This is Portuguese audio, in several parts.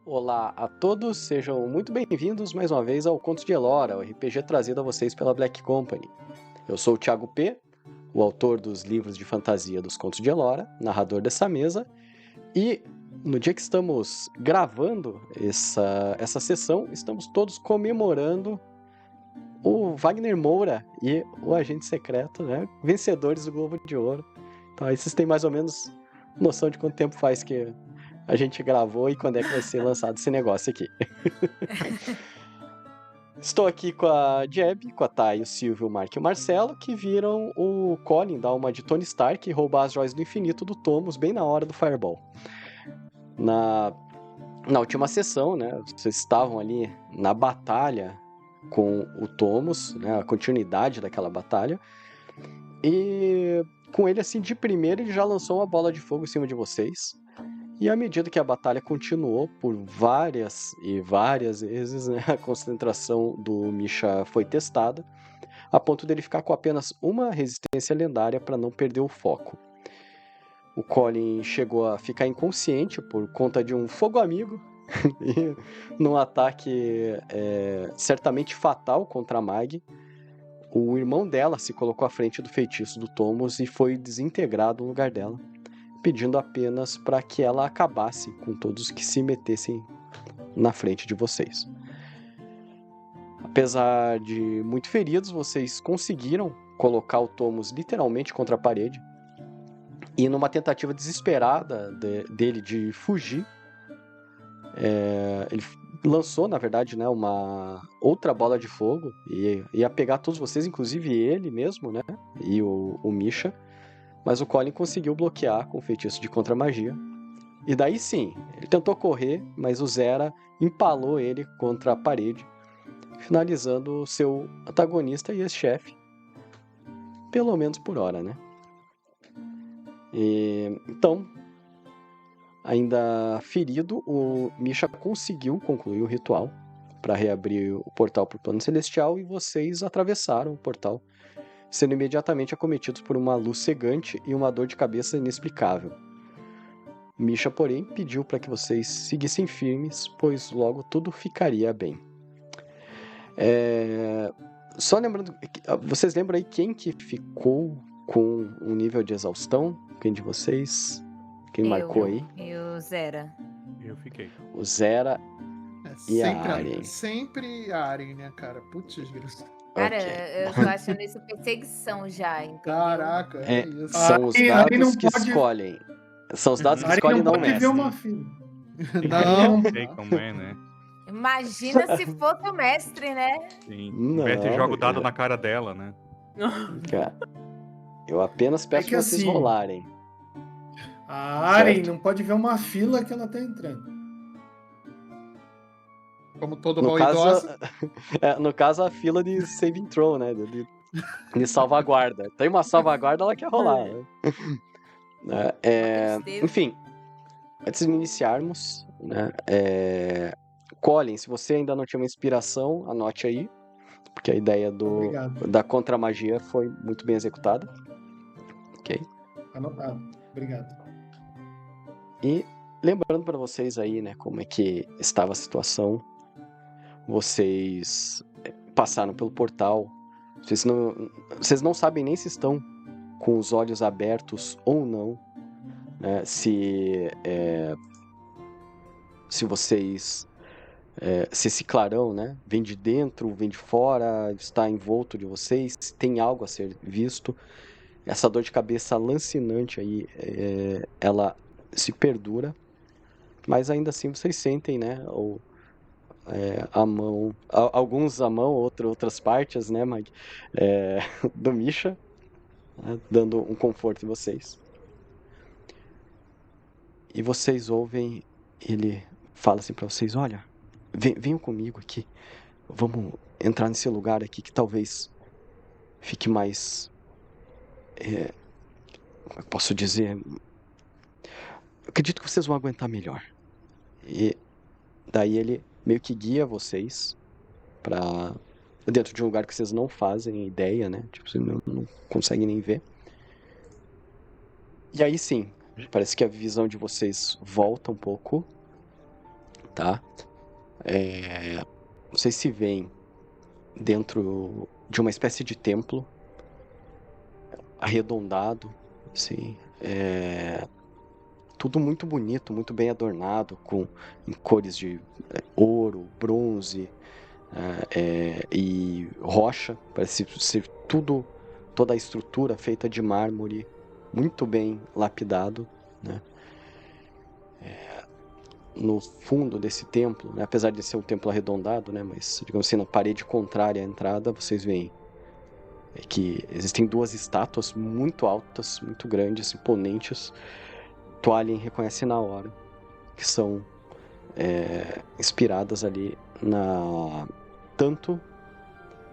Olá a todos, sejam muito bem-vindos mais uma vez ao Contos de Elora, o RPG trazido a vocês pela Black Company. Eu sou o Thiago P., o autor dos livros de fantasia dos Contos de Elora, narrador dessa mesa, e no dia que estamos gravando essa sessão, estamos todos comemorando o Wagner Moura e o Agente Secreto, né, vencedores do Globo de Ouro. Então aí vocês têm mais ou menos noção de quanto tempo faz que a gente gravou e quando é que vai ser lançado esse negócio aqui. Estou aqui com a Jeb, com a Thay, o Silvio, o Mark e o Marcelo, que viram o Colin dar uma de Tony Stark e roubar as joias do infinito do Thomas bem na hora do Fireball. Na última sessão, né, vocês estavam ali na batalha com o Thomas, né, a continuidade daquela batalha, e com ele assim de primeira ele já lançou uma bola de fogo em cima de vocês. E à medida que a batalha continuou por várias e várias vezes, né, a concentração do Misha foi testada, a ponto dele ficar com apenas uma resistência lendária para não perder o foco. O Colin chegou a ficar inconsciente por conta de um fogo amigo, e num ataque certamente fatal contra a Mag. O irmão dela se colocou à frente do feitiço do Thomas e foi desintegrado no lugar dela, pedindo apenas para que ela acabasse com todos que se metessem na frente de vocês. Apesar de muito feridos, vocês conseguiram colocar o Thomas literalmente contra a parede, e numa tentativa desesperada dele de fugir, ele lançou, na verdade, né, uma outra bola de fogo, e ia pegar todos vocês, inclusive ele mesmo, né, e o Misha. Mas o Colin conseguiu bloquear com o feitiço de contra-magia. E daí sim, ele tentou correr, mas o Zera empalou ele contra a parede, finalizando o seu antagonista e ex-chefe, pelo menos por hora, né? Então, ainda ferido, o Misha conseguiu concluir o ritual para reabrir o portal para o plano celestial, e vocês atravessaram o portal, sendo imediatamente acometidos por uma luz cegante e uma dor de cabeça inexplicável. Misha, porém, pediu para que vocês seguissem firmes, pois logo tudo ficaria bem. Só lembrando, vocês lembram aí quem que ficou com um nível de exaustão? Quem de vocês? Quem marcou aí? E o Zera. Eu fiquei. O Zera e a sempre Arien. Sempre a Arien, né, cara? Putz, Cara, Ok. eu tô achando isso perseguição já, entendeu? Caraca, é isso. São os Arien dados não que pode- escolhem. São os dados que Arien escolhem, não não pode ver mestre. uma filha. Não, Sei como é, né? Imagina se fosse o mestre, né? Sim. Não, O mestre joga o dado cara. na cara dela, né? Cara, eu apenas peço É que que vocês assim, rolarem. A Arien Certo. não pode ver uma fila que ela tá entrando. como todo No bom caso, idoso. no caso, a fila de saving throw, né? De salvaguarda. Tem uma salvaguarda, ela quer rolar. Né? Enfim, antes de iniciarmos, né? Colin, se você ainda não tinha uma inspiração, anote aí, porque a ideia Obrigado. da contra-magia foi muito bem executada. Ok? Anotado. Obrigado. E lembrando para vocês aí, né, como é que estava a situação. Vocês passaram pelo portal. Vocês não sabem nem se estão com os olhos abertos ou não, né? Se vocês se esse clarão, né, vem de dentro, vem de fora, está envolto de vocês, se tem algo a ser visto. Essa dor de cabeça lancinante aí, ela se perdura, mas ainda assim vocês sentem, né, a mão, alguns a mão, outras partes, né, Mag, do Misha, né, dando um conforto em vocês. E vocês ouvem, ele fala assim pra vocês: olha, venham comigo aqui, vamos entrar nesse lugar aqui que talvez fique mais, como eu posso dizer, eu acredito que vocês vão aguentar melhor. E daí ele meio que guia vocês pra dentro de um lugar que vocês não fazem ideia, né? Tipo, vocês não conseguem nem ver. E aí sim, parece que a visão de vocês volta um pouco. tá? Vocês se veem dentro de uma espécie de templo arredondado, assim, tudo muito bonito, muito bem adornado, em cores de ouro, bronze e rocha. Parece ser toda a estrutura feita de mármore, muito bem lapidado, né? No fundo desse templo, né, apesar de ser um templo arredondado, né, mas digamos assim, na parede contrária à entrada, vocês veem que existem 2 estátuas muito altas, muito grandes, imponentes. Tualien reconhece na hora que são inspiradas ali tanto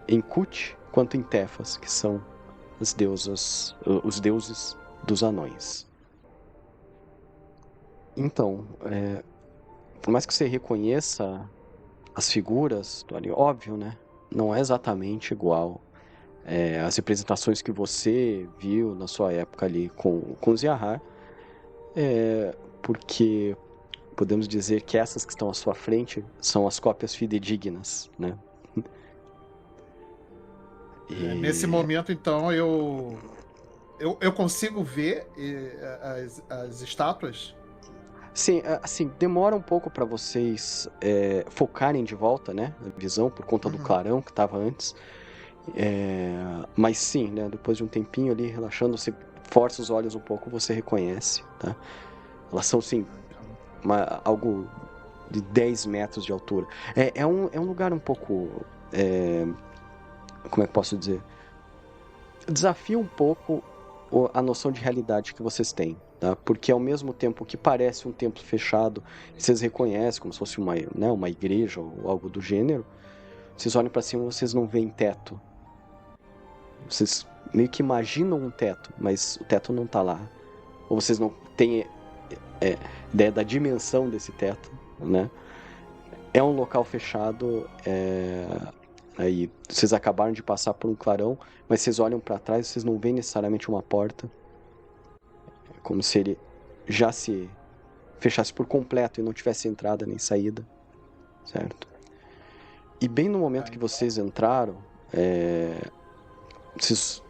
em Kut quanto em Tefas, que são os deuses dos anões. Então, por mais que você reconheça as figuras, óbvio, né? Não é exatamente igual às representações que você viu na sua época ali com Ziahar, porque podemos dizer que essas que estão à sua frente são as cópias fidedignas, né? Nesse momento, então, eu consigo ver as estátuas? Sim, assim, demora um pouco para vocês focarem de volta, né, a visão, por conta do clarão que estava antes. Mas sim, né, depois de um tempinho ali, relaxando, você força os olhos um pouco, você reconhece, tá? Elas são, sim, algo de 10 metros de altura. É um lugar um pouco... como é que posso dizer? Desafia um pouco a noção de realidade que vocês têm, tá? Porque ao mesmo tempo que parece um templo fechado, vocês reconhecem como se fosse uma igreja ou algo do gênero, vocês olham para cima e vocês não veem teto. Vocês meio que imaginam um teto, mas o teto não tá lá. Ou vocês não têm ideia da dimensão desse teto, né? É um local fechado, aí vocês acabaram de passar por um clarão, mas vocês olham para trás e vocês não veem necessariamente uma porta. É como se ele já se fechasse por completo e não tivesse entrada nem saída, certo? E bem no momento que vocês entraram, vocês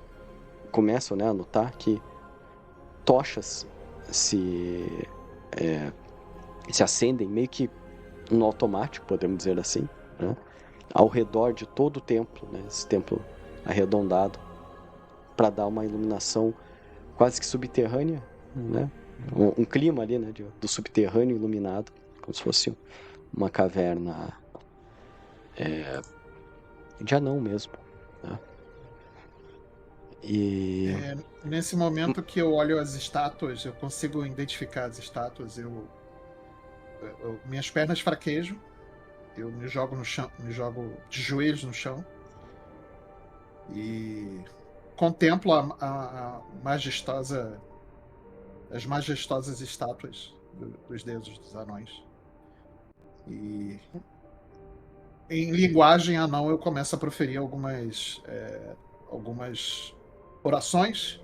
começam, né, a notar que tochas se acendem meio que no automático, podemos dizer assim, né? Ao redor de todo o templo, né? Esse templo arredondado, para dar uma iluminação quase que subterrânea, né? Um clima ali, né, do subterrâneo iluminado, como se fosse uma caverna de anão mesmo, né? E nesse momento que eu olho as estátuas, eu consigo identificar as estátuas, minhas pernas fraquejam, eu me jogo no chão, me jogo de joelhos no chão e contemplo as majestosas estátuas dos deuses dos anões. E em linguagem anão eu começo a proferir algumas orações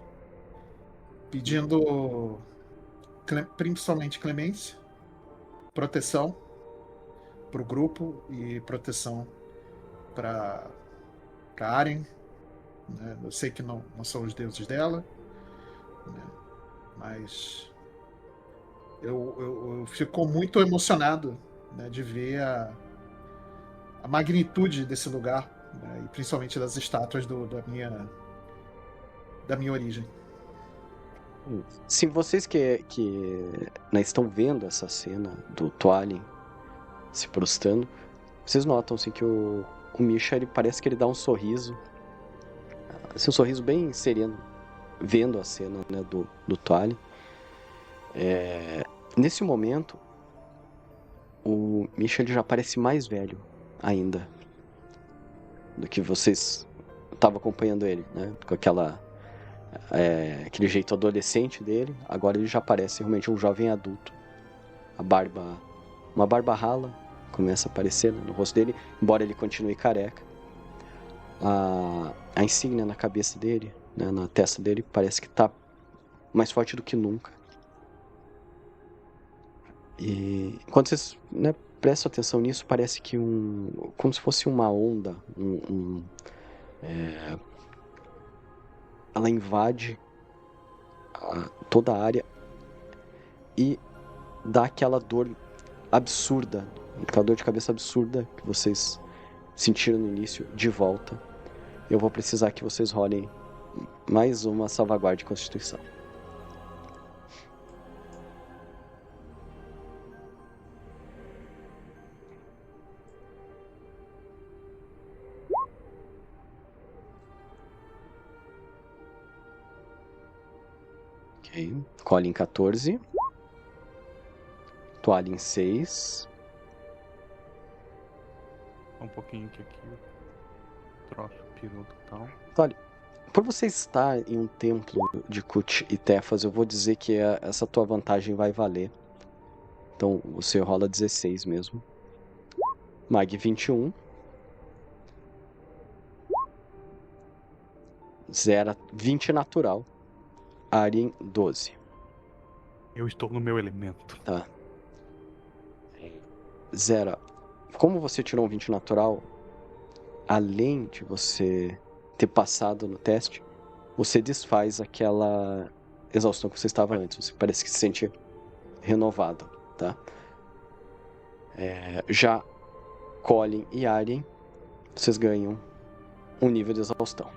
pedindo principalmente clemência, proteção para o grupo e proteção para Aren, né? Eu sei que não são os deuses dela, né? Mas eu fico muito emocionado, né, de ver a magnitude desse lugar, né, e principalmente das estátuas da minha origem. Se vocês que né, estão vendo essa cena do Tualien se prostrando, vocês notam assim, que o Misha, ele parece que ele dá um sorriso, assim, um sorriso bem sereno, vendo a cena, né, do Tualien. Nesse momento, o Misha, ele já parece mais velho ainda do que vocês estavam acompanhando ele, né, com aquele jeito adolescente dele. Agora ele já parece realmente um jovem adulto. Uma barba rala começa a aparecer, né, no rosto dele, embora ele continue careca. A insígnia na cabeça dele, né, na testa dele, parece que está mais forte do que nunca. E enquanto vocês, né, presta atenção nisso, parece que como se fosse uma onda, ela invade toda a área e dá aquela dor absurda, aquela dor de cabeça absurda que vocês sentiram no início, de volta. Eu vou precisar que vocês rolem mais uma salvaguarda de Constituição. Ok. Colin 14. Toalha em 6. Um pouquinho que aqui o troço pirou total. Por você estar em um templo de Kut e Tefas, eu vou dizer que essa tua vantagem vai valer. Então você rola 16 mesmo. Mag 21. Zera 20 natural. Arien 12. Eu estou no meu elemento. Tá. Zera. Como você tirou um 20 natural, além de você ter passado no teste, você desfaz aquela exaustão que você estava antes. Você parece que se sente renovado, tá? Já Colin e Arien, vocês ganham um nível de exaustão.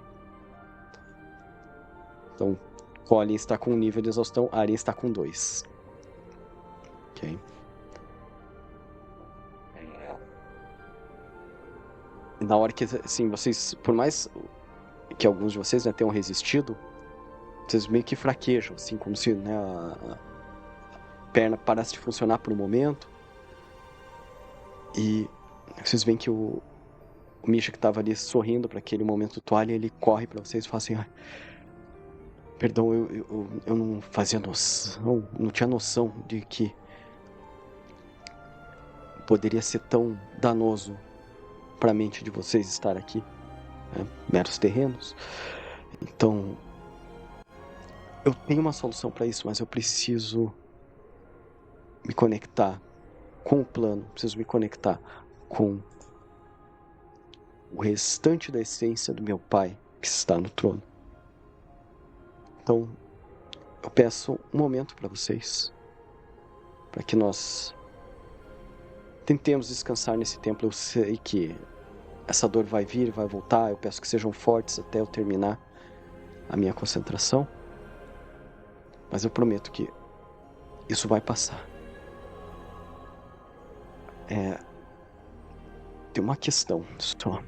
Então, Colin está com um nível de exaustão, Arien está com 2. Ok. Na hora que, assim, vocês, por mais que alguns de vocês, né, tenham resistido, vocês meio que fraquejam, assim, como se, né, a perna parasse de funcionar por um momento. E vocês veem que o Misha, que estava ali sorrindo para aquele momento toalha, ele corre para vocês e fala assim: perdão, eu não fazia noção, não tinha noção de que poderia ser tão danoso para a mente de vocês estar aqui, né? Meros terrenos. Então, eu tenho uma solução para isso, mas eu preciso me conectar com o plano, preciso me conectar com o restante da essência do meu pai que está no trono. Então, eu peço um momento para vocês, para que nós tentemos descansar nesse templo. Eu sei que essa dor vai vir, vai voltar. Eu peço que sejam fortes até eu terminar a minha concentração. Mas eu prometo que isso vai passar. Tem uma questão só.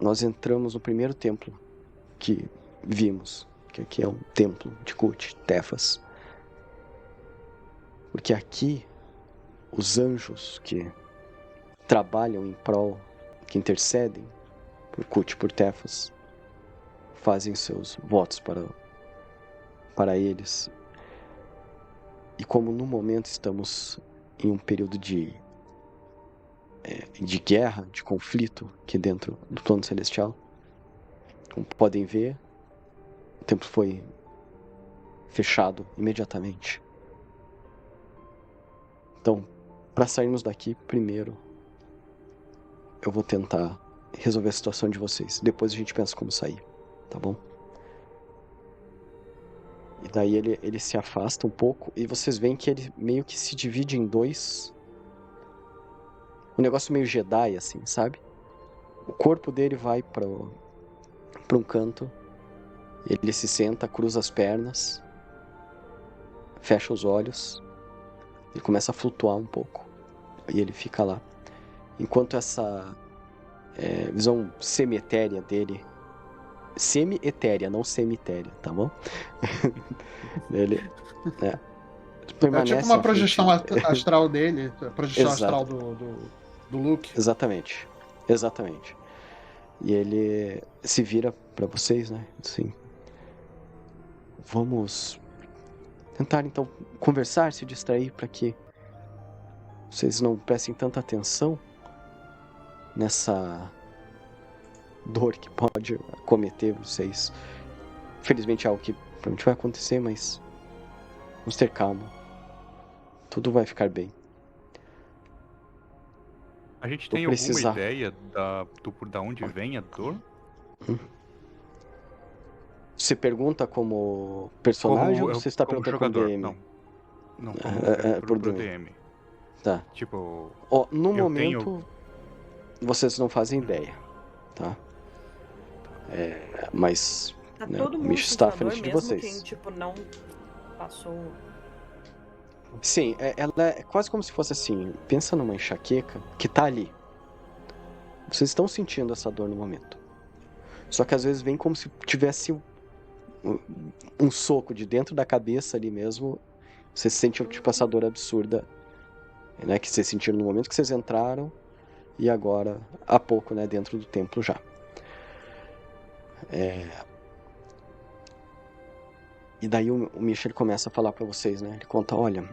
Nós entramos no primeiro templo que vimos, que aqui é um templo de Kut, Tefas. Porque aqui os anjos que trabalham em prol, que intercedem por Kut, por Tefas, fazem seus votos para eles. E como no momento estamos em um período de guerra, de conflito aqui dentro do plano celestial, como podem ver, o templo foi fechado imediatamente. Então, para sairmos daqui, primeiro eu vou tentar resolver a situação de vocês. Depois a gente pensa como sair, tá bom? E daí ele se afasta um pouco e vocês veem que ele meio que se divide em dois. Um negócio meio Jedi, assim, sabe? O corpo dele vai para um canto. Ele se senta, cruza as pernas, fecha os olhos e começa a flutuar um pouco. E ele fica lá. Enquanto essa visão semi-etérea dele... Semi-etérea, não cemitéria, tá bom? Ele permanece... É tipo uma projeção frente... astral dele, a projeção Exato. astral do Luke. Exatamente. E ele se vira pra vocês, né? Assim, vamos tentar então conversar, se distrair para que vocês não prestem tanta atenção nessa dor que pode acometer vocês. Infelizmente é algo que provavelmente vai acontecer, mas vamos ter calma. Tudo vai ficar bem. A gente Eu tem precisava. alguma ideia da onde vem a dor? Você pergunta como personagem ou você está Como perguntando como jogador? DM? Não, Por pro DM. DM. Tá. Tipo, Ó, no eu momento, vocês não fazem ideia, tá? Mas Tá né, todo o mundo Mish está à sentindo a dor, frente de mesmo vocês. quem, tipo, não passou. Sim, ela é quase como se fosse assim. Pensa numa enxaqueca que tá ali. Vocês estão sentindo essa dor no momento. Só que às vezes vem como se tivesse um soco de dentro da cabeça ali mesmo. Você sente tipo essa dor absurda, né, que vocês sentiram no momento que vocês entraram e agora há pouco, né, dentro do templo já. E daí o Michel começa a falar pra vocês, né? Ele conta, olha,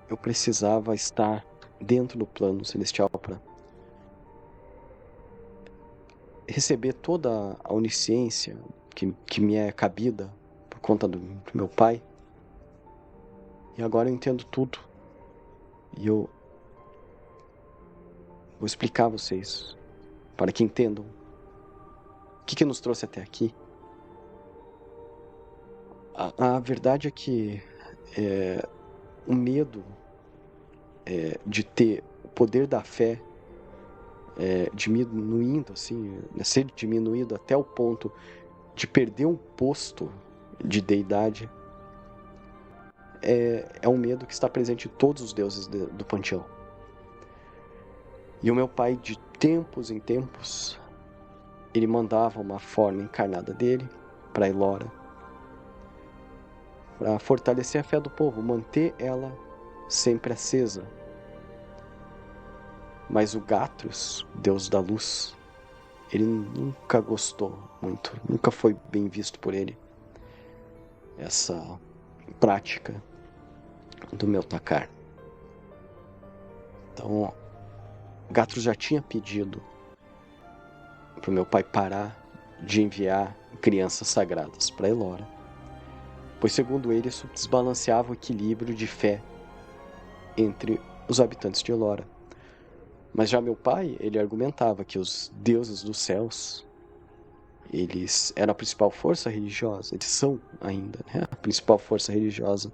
eu precisava estar dentro do plano celestial para receber toda a onisciência que me é cabida por conta do meu pai. E agora eu entendo tudo. E eu vou explicar a vocês, para que entendam o que nos trouxe até aqui. A verdade é que o medo de ter o poder da fé diminuindo, assim, ser diminuído até o ponto de perder um posto de deidade é um medo que está presente em todos os deuses do panteão. E o meu pai, de tempos em tempos, ele mandava uma forma encarnada dele para Elora, para fortalecer a fé do povo, manter ela sempre acesa. Mas o Gatrus, deus da luz, ele nunca gostou muito, nunca foi bem visto por ele essa prática do meu tacar. Então, Gatrus já tinha pedido para o meu pai parar de enviar crianças sagradas para Elora, pois segundo ele isso desbalanceava o equilíbrio de fé entre os habitantes de Elora. Mas já meu pai, ele argumentava que os deuses dos céus, eles eram a principal força religiosa, eles são ainda, né, a principal força religiosa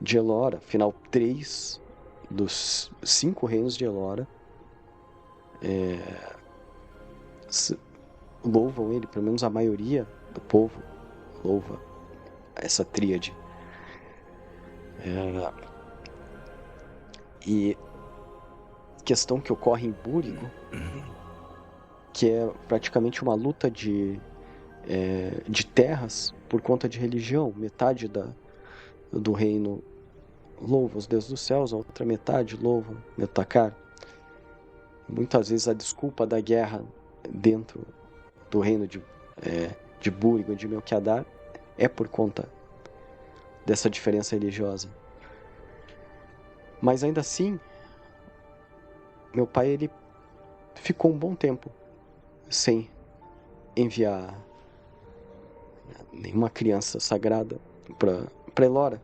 de Elora. Afinal, 3 dos 5 reinos de Elora louvam ele, pelo menos a maioria do povo louva essa tríade. E questão que ocorre em Búrigo, que é praticamente uma luta de terras por conta de religião. Metade do reino louva os deuses dos céus, a outra metade louva Metacar. Muitas vezes a desculpa da guerra dentro do reino de Búrigo, de Melquiadar, é por conta dessa diferença religiosa. Mas ainda assim, meu pai, ele ficou um bom tempo sem enviar nenhuma criança sagrada para Elora.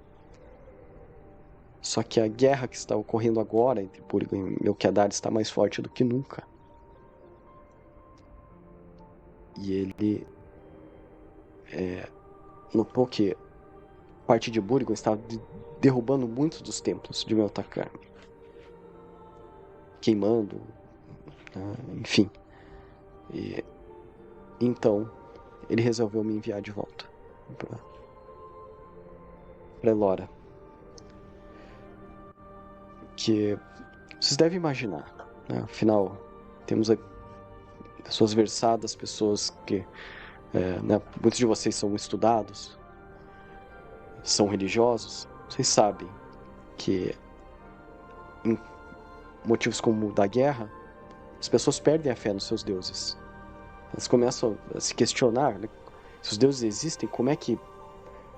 Só que a guerra que está ocorrendo agora entre Búrigo e Melquiadar está mais forte do que nunca. E ele notou que a parte de Búrigo estava derrubando muitos dos templos de Meltacar, queimando, enfim. E então ele resolveu me enviar de volta para Elora. Que vocês devem imaginar, né? Afinal, temos pessoas versadas, pessoas que né, muitos de vocês são estudados, são religiosos. Vocês sabem que em motivos como o da guerra, as pessoas perdem a fé nos seus deuses. Elas começam a se questionar, né? Se os deuses existem, como é que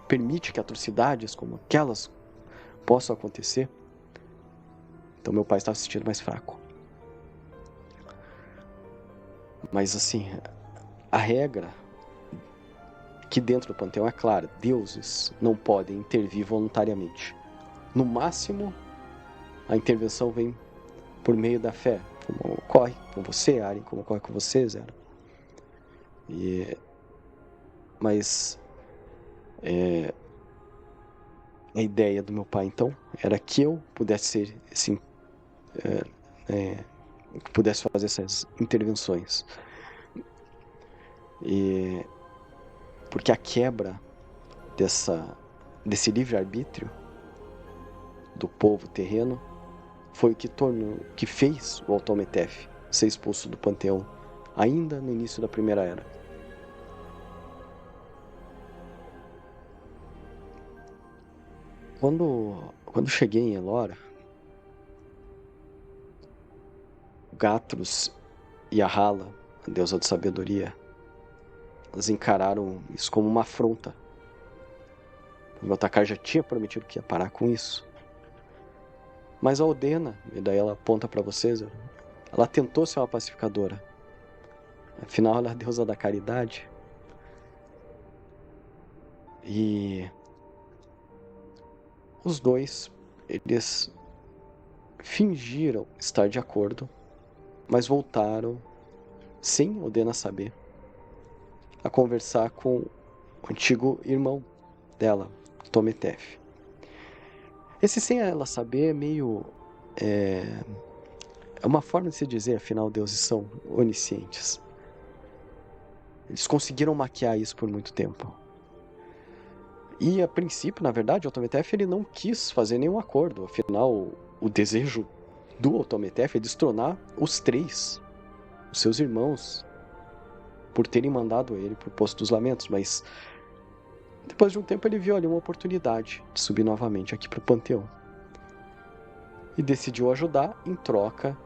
permite que atrocidades como aquelas possam acontecer? Então meu pai estava se sentindo mais fraco. Mas assim, a regra que dentro do panteão é clara: deuses não podem intervir voluntariamente. No máximo, a intervenção vem por meio da fé, como ocorre com você, Aren, como ocorre com você, Zera. Mas a ideia do meu pai, então, era que eu pudesse ser, assim, que pudesse fazer essas intervenções. Porque a quebra desse livre-arbítrio do povo terreno foi o que fez o Automedef ser expulso do panteão ainda no início da Primeira Era. Quando cheguei em Elora, Gatros e a Hala, a deusa de sabedoria, elas encararam isso como uma afronta. O Eltakar já tinha prometido que ia parar com isso. Mas a Odena, e daí ela aponta para vocês, ela tentou ser uma pacificadora. Afinal, ela é a deusa da caridade. E os dois, eles fingiram estar de acordo, mas voltaram, sem Odena saber, a conversar com o antigo irmão dela, Tometef. Esse sem ela saber é meio... É uma forma de se dizer, afinal, deuses são oniscientes. Eles conseguiram maquiar isso por muito tempo. E, a princípio, na verdade, o Autometef ele não quis fazer nenhum acordo. Afinal, o desejo do Autometef é destronar os três, os seus irmãos, por terem mandado ele para o Poço dos Lamentos. Mas, depois de um tempo, ele viu ali uma oportunidade de subir novamente aqui para o Panteão. E decidiu ajudar em troca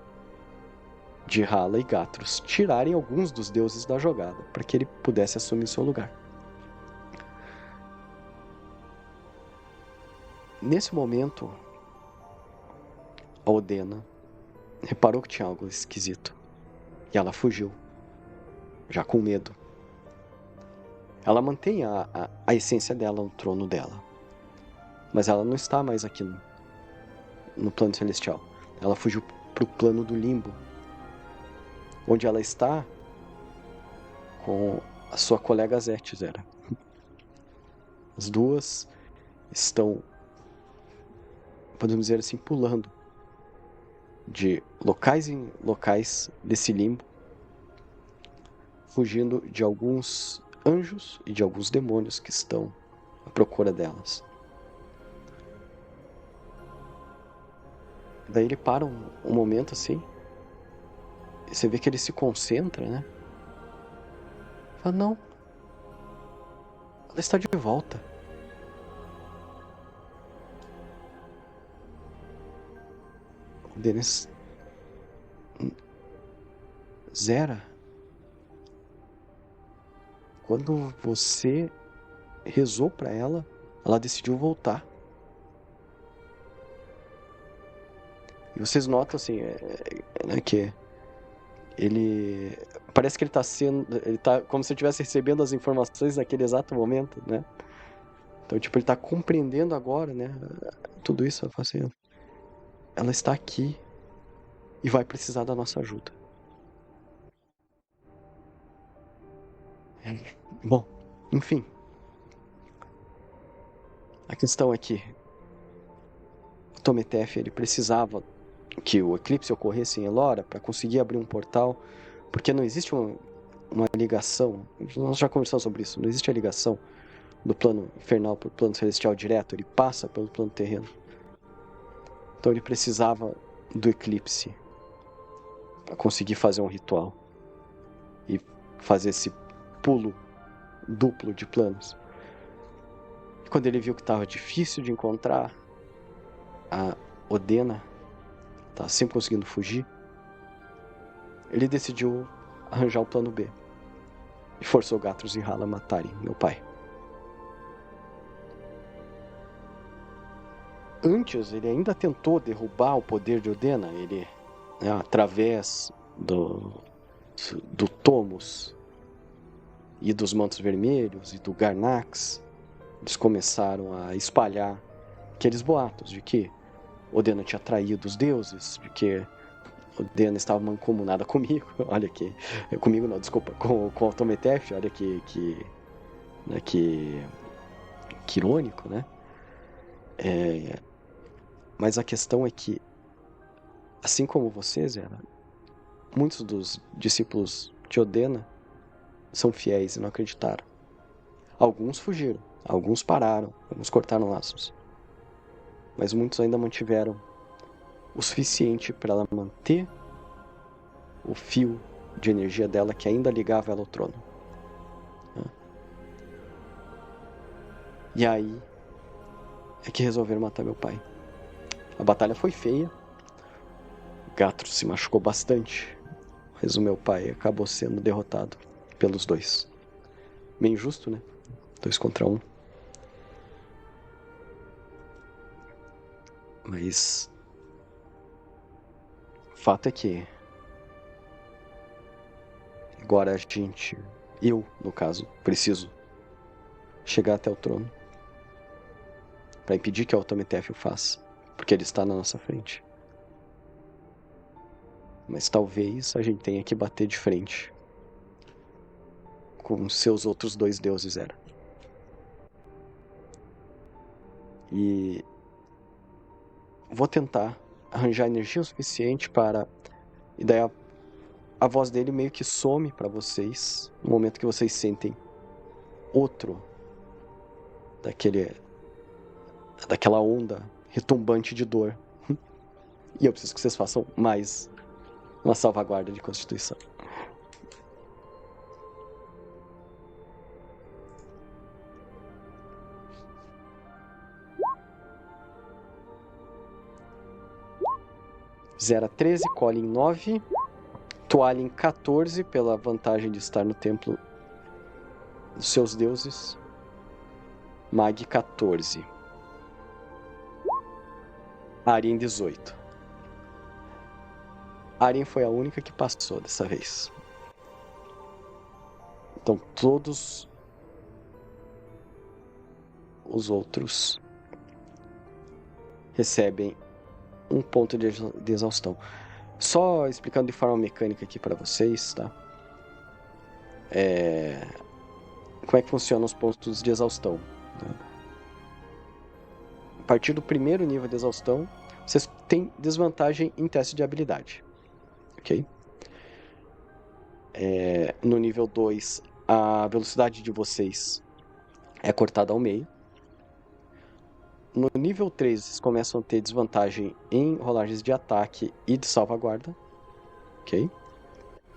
de Hala e Gatros tirarem alguns dos deuses da jogada, para que ele pudesse assumir seu lugar. Nesse momento, a Odena reparou que tinha algo esquisito. E ela fugiu, já com medo. Ela mantém a essência dela no trono dela. Mas ela não está mais aqui no plano celestial. Ela fugiu para o plano do limbo, onde ela está com a sua colega Zet, Zera. As duas estão, podemos dizer assim, pulando de locais em locais desse limbo, fugindo de alguns anjos e de alguns demônios que estão à procura delas. Daí ele para um momento assim, e você vê que ele se concentra, né? Fala, não, ela está de volta. O Denis... Zera, quando você rezou para ela, ela decidiu voltar. E vocês notam assim, né, que ele parece que ele tá como se ele estivesse recebendo as informações naquele exato momento, né? Então, tipo, ele tá compreendendo agora, né? Tudo isso, assim, ela está aqui e vai precisar da nossa ajuda. Bom, enfim. A questão é que o Tometef, ele precisava que o eclipse ocorresse em Elora para conseguir abrir um portal, porque não existe uma ligação, nós já conversamos sobre isso, não existe a ligação do plano infernal para o plano celestial direto, ele passa pelo plano terreno. Então ele precisava do eclipse para conseguir fazer um ritual e fazer esse pulo duplo de planos. E quando ele viu que estava difícil de encontrar a Odena, estava sempre conseguindo fugir, ele decidiu arranjar o plano B e forçou Gatros e Hala a matarem meu pai. Antes, ele ainda tentou derrubar o poder de Odena. Ele, né, através do Tomos e dos Mantos Vermelhos e do Garnax, eles começaram a espalhar aqueles boatos de que Odena tinha traído os deuses, de que Dena estava mancomunada comigo, olha que... Comigo não, desculpa, com o Altometef, olha que irônico, né? Mas a questão é que, assim como você, Zera, muitos dos discípulos de Odena são fiéis e não acreditaram. Alguns fugiram, alguns pararam, alguns cortaram laços. Mas muitos ainda mantiveram o suficiente para ela manter o fio de energia dela que ainda ligava ela ao trono. E aí é que resolveram matar meu pai. A batalha foi feia. Gatro se machucou bastante, mas o meu pai acabou sendo derrotado pelos dois. Bem justo, né? 2 contra 1. Mas o fato é que agora eu, no caso, preciso chegar até o trono para impedir que o Altometef o faça, porque ele está na nossa frente. Mas talvez a gente tenha que bater de frente com seus outros 2 deuses, Era. E vou tentar arranjar energia o suficiente para... E daí a voz dele meio que some para vocês no momento que vocês sentem outro daquela onda retumbante de dor. E eu preciso que vocês façam mais uma salvaguarda de Constituição. Zera 13, Colin 9, Tualin 14 pela vantagem de estar no templo dos seus deuses, Mag 14, Arin 18. Arin foi a única que passou dessa vez. Então todos os outros recebem 1 ponto de exaustão. Só explicando de forma mecânica aqui para vocês, tá? Como é que funcionam os pontos de exaustão, né? A partir do primeiro nível de exaustão, vocês têm desvantagem em teste de habilidade, ok? No nível 2, a velocidade de vocês é cortada ao meio. No nível 3, vocês começam a ter desvantagem em rolagens de ataque e de salvaguarda. Ok?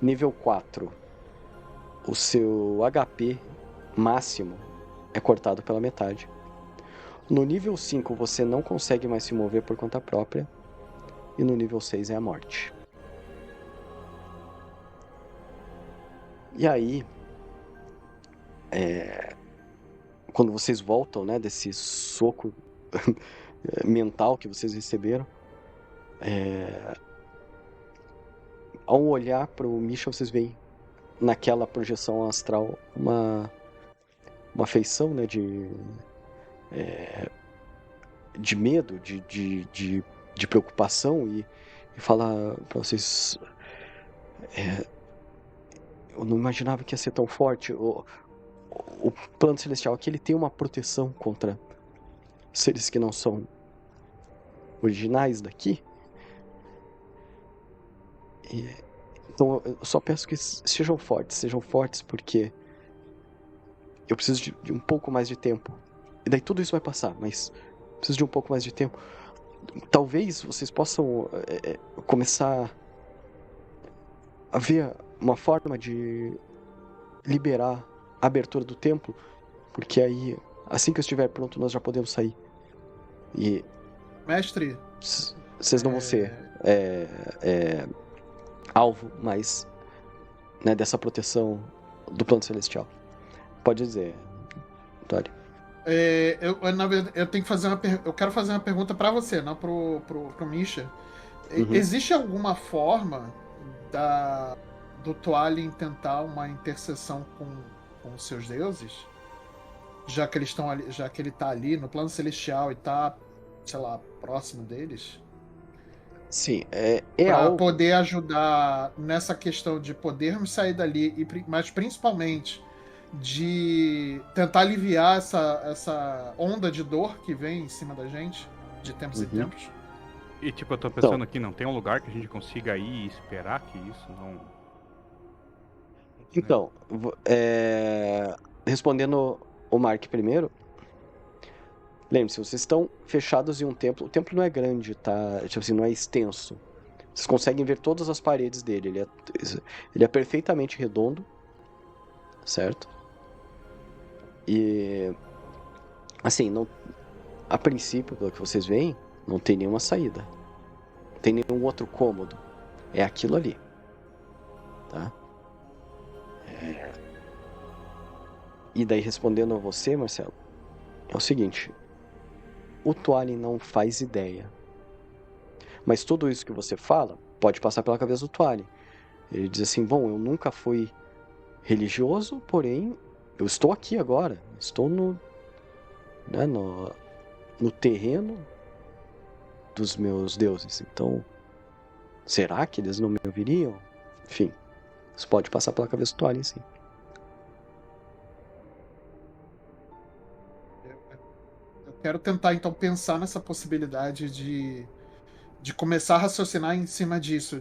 Nível 4, o seu HP máximo é cortado pela metade. No nível 5, você não consegue mais se mover por conta própria. E no nível 6 é a morte. E aí, quando vocês voltam, né, desse soco mental que vocês receberam, ao olhar para o Misha, vocês veem naquela projeção astral uma feição, né, de medo, de preocupação, e fala para vocês: eu não imaginava que ia ser tão forte. O plano celestial aqui, ele tem uma proteção contra seres que não são originais daqui. Então eu só peço que sejam fortes, porque eu preciso de um pouco mais de tempo. E daí tudo isso vai passar, mas preciso de um pouco mais de tempo. Talvez vocês possam começar a ver uma forma de liberar a abertura do templo, porque aí, assim que eu estiver pronto, nós já podemos sair. E Mestre, vocês não vão ser alvo mais, né, dessa proteção do plano celestial. Pode dizer, Tori. Na verdade, eu tenho que fazer eu quero fazer uma pergunta para você, não pro Misha. Uhum. Existe alguma forma do Tualin tentar uma interseção com os seus deuses? Já que eles estão ali, já que ele tá ali no plano celestial e tá, sei lá, próximo deles? Sim, é Para algo. poder ajudar nessa questão de podermos sair dali, mas principalmente de tentar aliviar essa onda de dor que vem em cima da gente de tempos em Uhum. tempos. E tipo, eu tô pensando aqui, não tem um lugar que a gente consiga ir e esperar que isso não... Então, respondendo o Mark primeiro, lembre-se, vocês estão fechados em um templo. O templo não é grande, tá? Tipo assim, não é extenso. Vocês conseguem ver todas as paredes dele. Ele é perfeitamente redondo, certo? E assim, não, a princípio, pelo que vocês veem, não tem nenhuma saída. Não tem nenhum outro cômodo. É aquilo ali. Tá? E daí, respondendo a você, Marcelo, é o seguinte: o Tualin não faz ideia. Mas tudo isso que você fala pode passar pela cabeça do Tualin. Ele diz assim: bom, eu nunca fui religioso, porém eu estou aqui agora. Estou no terreno dos meus deuses. Então, será que eles não me ouviriam? Enfim, isso pode passar pela cabeça do Tualin, sim. Eu quero tentar, então, pensar nessa possibilidade de começar a raciocinar em cima disso.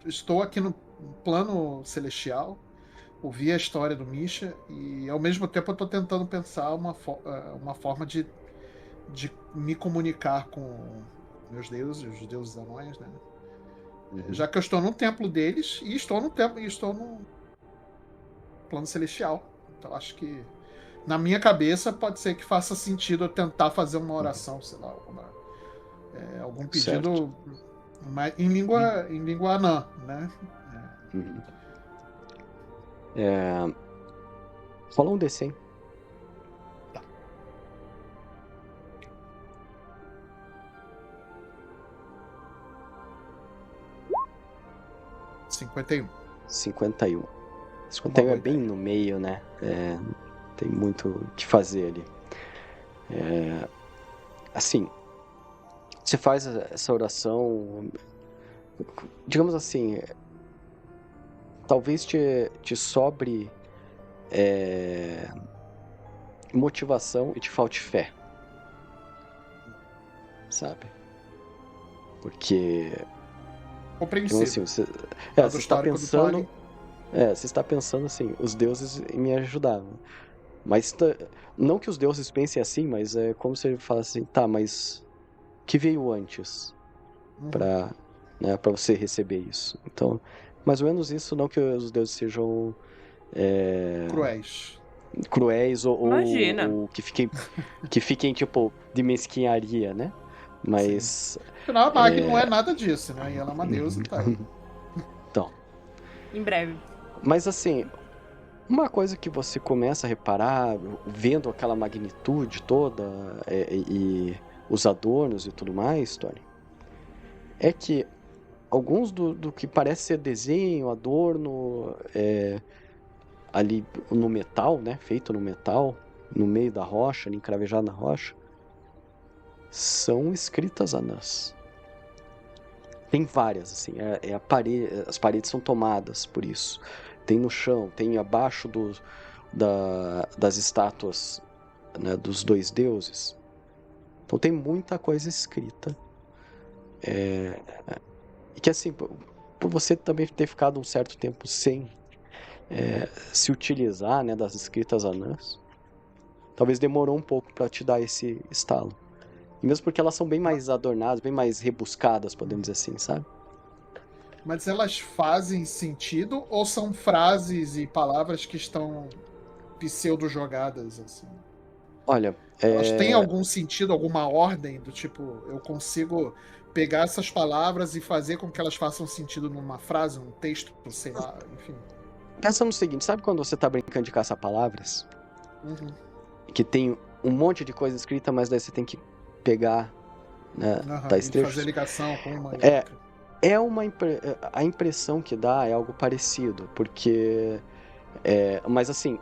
Estou aqui no plano celestial, ouvi a história do Misha e, ao mesmo tempo, eu estou tentando pensar uma forma de me comunicar com meus deuses, os deuses anões, né? Já que eu estou no templo deles e estou no plano celestial. Então, acho que na minha cabeça pode ser que faça sentido eu tentar fazer uma oração, sei lá, algum pedido em língua anã, né? Rola um D100. Tá. (51). 51. 51 é bem no meio, né? Tem muito o que fazer ali. Assim, você faz essa oração, digamos assim, talvez te sobre motivação e te falte fé, sabe? Porque, Compreensível. assim, você Do está histórico do pensando, Tualin. você está pensando assim, os deuses me ajudaram. Mas não que os deuses pensem assim, mas é como se ele falasse assim, tá, mas o que veio antes para você receber isso? Então, mais ou menos isso, não que os deuses sejam cruéis Imagina. ou que fiquem tipo de mesquinharia, né? Mas Afinal, a Mag não é nada disso, né? E ela é uma deusa e tá aí. então, Em breve. mas assim, uma coisa que você começa a reparar, vendo aquela magnitude toda e os adornos e tudo mais, Tony, é que alguns do que parece ser desenho, adorno, ali no metal, né, feito no metal, no meio da rocha, ali encravejado na rocha, são escritas anãs. Tem várias, assim, as paredes são tomadas por isso. Tem no chão, tem abaixo das estátuas, né, dos dois deuses. Então tem muita coisa escrita. E que assim, por você também ter ficado um certo tempo sem se utilizar, né, das escritas anãs, talvez demorou um pouco para te dar esse estalo. E mesmo porque elas são bem mais adornadas, bem mais rebuscadas, podemos dizer assim, sabe? Mas elas fazem sentido ou são frases e palavras que estão pseudo-jogadas, assim? Olha, elas têm algum sentido, alguma ordem, do tipo, eu consigo pegar essas palavras e fazer com que elas façam sentido numa frase, num texto, sei lá, enfim. Pensa no seguinte, sabe quando você tá brincando de caça-palavras? Que tem um monte de coisa escrita, mas daí você tem que pegar, né, tais e trechos. fazer ligação com uma a impressão que dá é algo parecido, porque mas assim,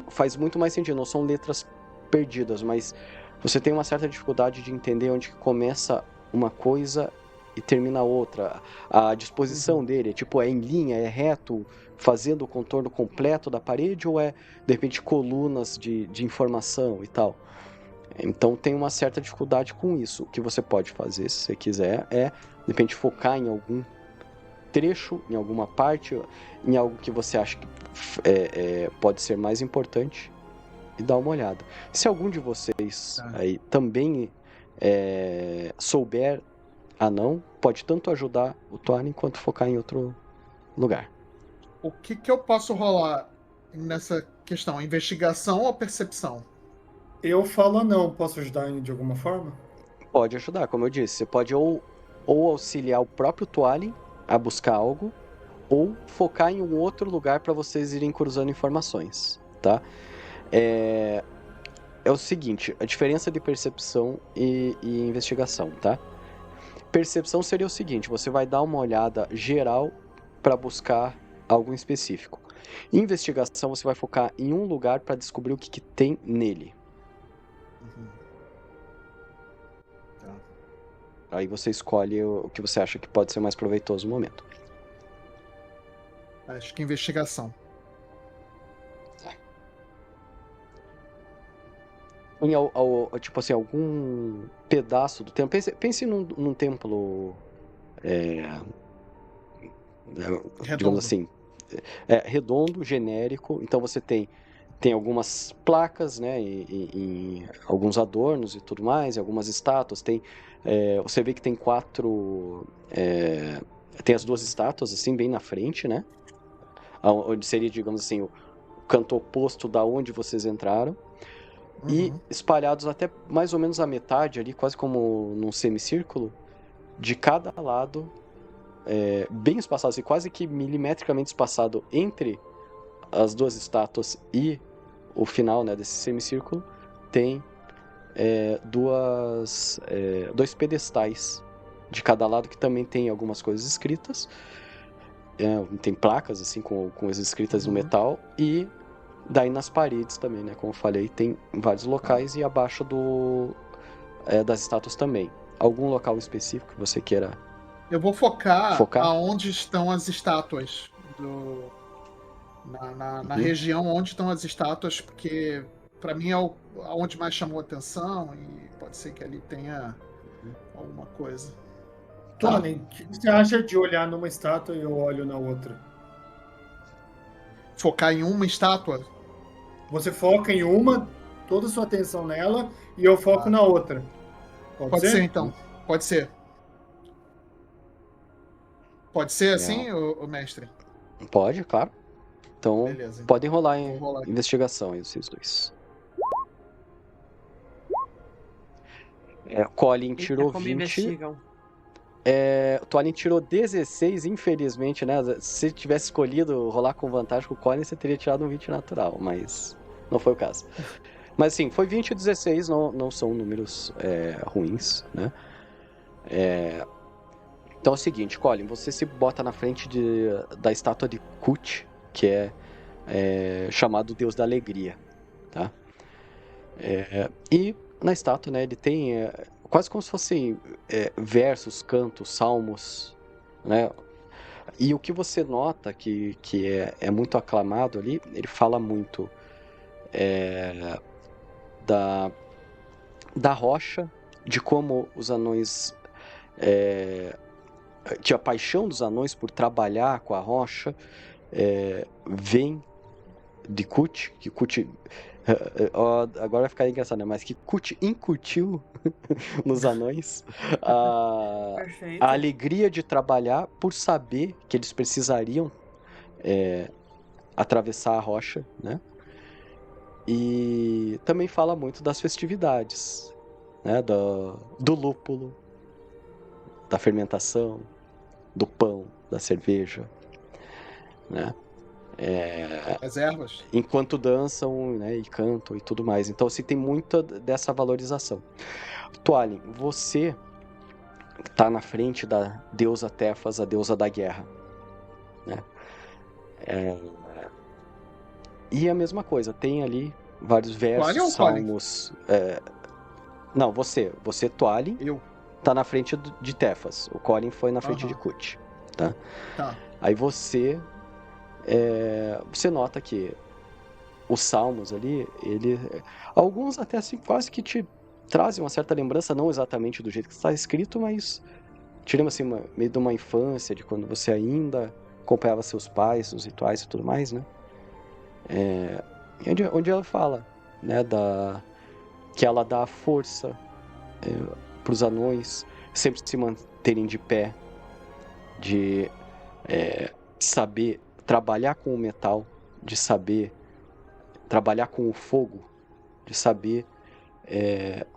faz muito mais sentido, não são letras perdidas, mas você tem uma certa dificuldade de entender onde começa uma coisa e termina outra. A disposição dele é em linha, é reto, fazendo o contorno completo da parede, ou é, de repente, colunas de informação e tal? Então tem uma certa dificuldade com isso. O que você pode fazer, se você quiser, é, de repente, focar em algum trecho, em alguma parte, em algo que você acha que pode ser mais importante e dar uma olhada. Se algum de vocês aí também souber anão, pode tanto ajudar o Twalin quanto focar em outro lugar. O que eu posso rolar nessa questão? Investigação ou percepção? Eu falo não, posso ajudar de alguma forma? Pode ajudar, como eu disse. Você pode ou auxiliar o próprio Twalin a buscar algo, ou focar em um outro lugar para vocês irem cruzando informações, tá? É o seguinte, a diferença de percepção e investigação, tá? Percepção seria o seguinte, você vai dar uma olhada geral para buscar algo específico. Investigação, você vai focar em um lugar para descobrir o que tem nele. Aí você escolhe o que você acha que pode ser mais proveitoso no momento. Acho que investigação. Tipo assim, algum pedaço do templo. Pense num templo. Digamos assim. Redondo, genérico. Então você tem algumas placas, né? E alguns adornos e tudo mais, e algumas estátuas. Você vê que tem 4. Tem as 2 estátuas, assim, bem na frente, né? Onde seria, digamos assim, o canto oposto da onde vocês entraram. E espalhados até mais ou menos a metade ali, quase como num semicírculo, de cada lado, bem espaçado, assim, quase que milimetricamente espaçado entre as 2 estátuas e o final, né, desse semicírculo, tem 2 pedestais de cada lado que também tem algumas coisas escritas. Tem placas assim com as escritas no metal, e daí nas paredes também, né? Como eu falei, tem vários locais, e abaixo das estátuas também. Algum local específico que você queira? Eu vou focar aonde estão as estátuas na região onde estão as estátuas, porque para mim é onde mais chamou atenção, e pode ser que ali tenha alguma coisa. Twalin, o que você acha de olhar numa estátua e eu olho na outra? Focar em uma estátua? Você foca em uma, toda a sua atenção nela, e eu foco na outra. Pode ser, então. Pode ser. Pode ser assim, o mestre? Pode, claro. Então, beleza, podem rolar em investigação aí, vocês dois. Colin tirou 20. O Twalin tirou 16, infelizmente, né? Se tivesse escolhido rolar com vantagem com o Colin, você teria tirado um 20 natural, mas não foi o caso. Mas sim, foi 20 e 16, não são números ruins, né? Então é o seguinte, Colin, você se bota na frente da estátua de Kut, que é chamado Deus da Alegria, tá? E na estátua, né, ele tem quase como se fossem versos, cantos, salmos, né? E o que você nota que é muito aclamado ali, ele fala muito da rocha, de como os anões, que a paixão dos anões por trabalhar com a rocha vem de Kut, que Kut... agora vai ficar engraçado, né? Mas que Kut incutiu nos anões a alegria de trabalhar, por saber que eles precisariam atravessar a rocha, né? E também fala muito das festividades, né? Do lúpulo, da fermentação, do pão, da cerveja, né? As ervas. Enquanto dançam, né, e cantam e tudo mais. Então, assim, tem muita dessa valorização. Twalin, você tá na frente da deusa Tefas, a deusa da guerra, né? E a mesma coisa, tem ali vários versos, salmos. Não, você Twalin. Eu. tá na frente de Tefas. O Colin foi na frente de Aham. Kut, tá? Tá. Aí você nota que os salmos ali, alguns até assim quase que te trazem uma certa lembrança, não exatamente do jeito que está escrito, mas te lembra assim, meio de uma infância, de quando você ainda acompanhava seus pais, os rituais e tudo mais, né? Onde ela fala, né, que ela dá força para os anões sempre se manterem de pé, de saber trabalhar com o metal, de saber trabalhar com o fogo, de saber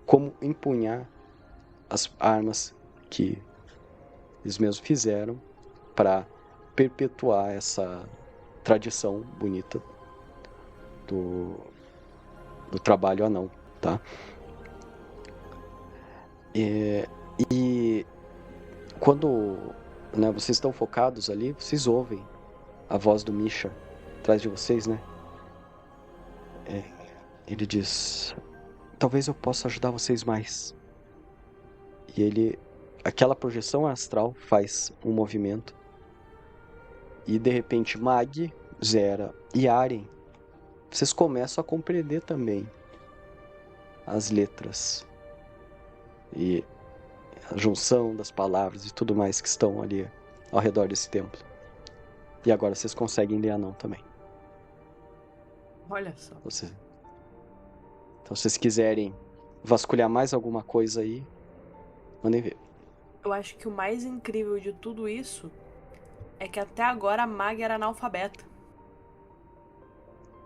como empunhar as armas que eles mesmos fizeram para perpetuar essa tradição bonita do trabalho anão, tá? E quando, né, vocês estão focados ali, vocês ouvem a voz do Misha atrás de vocês, né? Ele diz: talvez eu possa ajudar vocês mais. E aquela projeção astral faz um movimento. E de repente Mag, Zera e Aren, vocês começam a compreender também as letras e a junção das palavras e tudo mais que estão ali ao redor desse templo. E agora vocês conseguem ler anão também. Olha só. Então, se vocês quiserem vasculhar mais alguma coisa aí, mandem ver. Eu acho que o mais incrível de tudo isso é que até agora a Mag era analfabeta.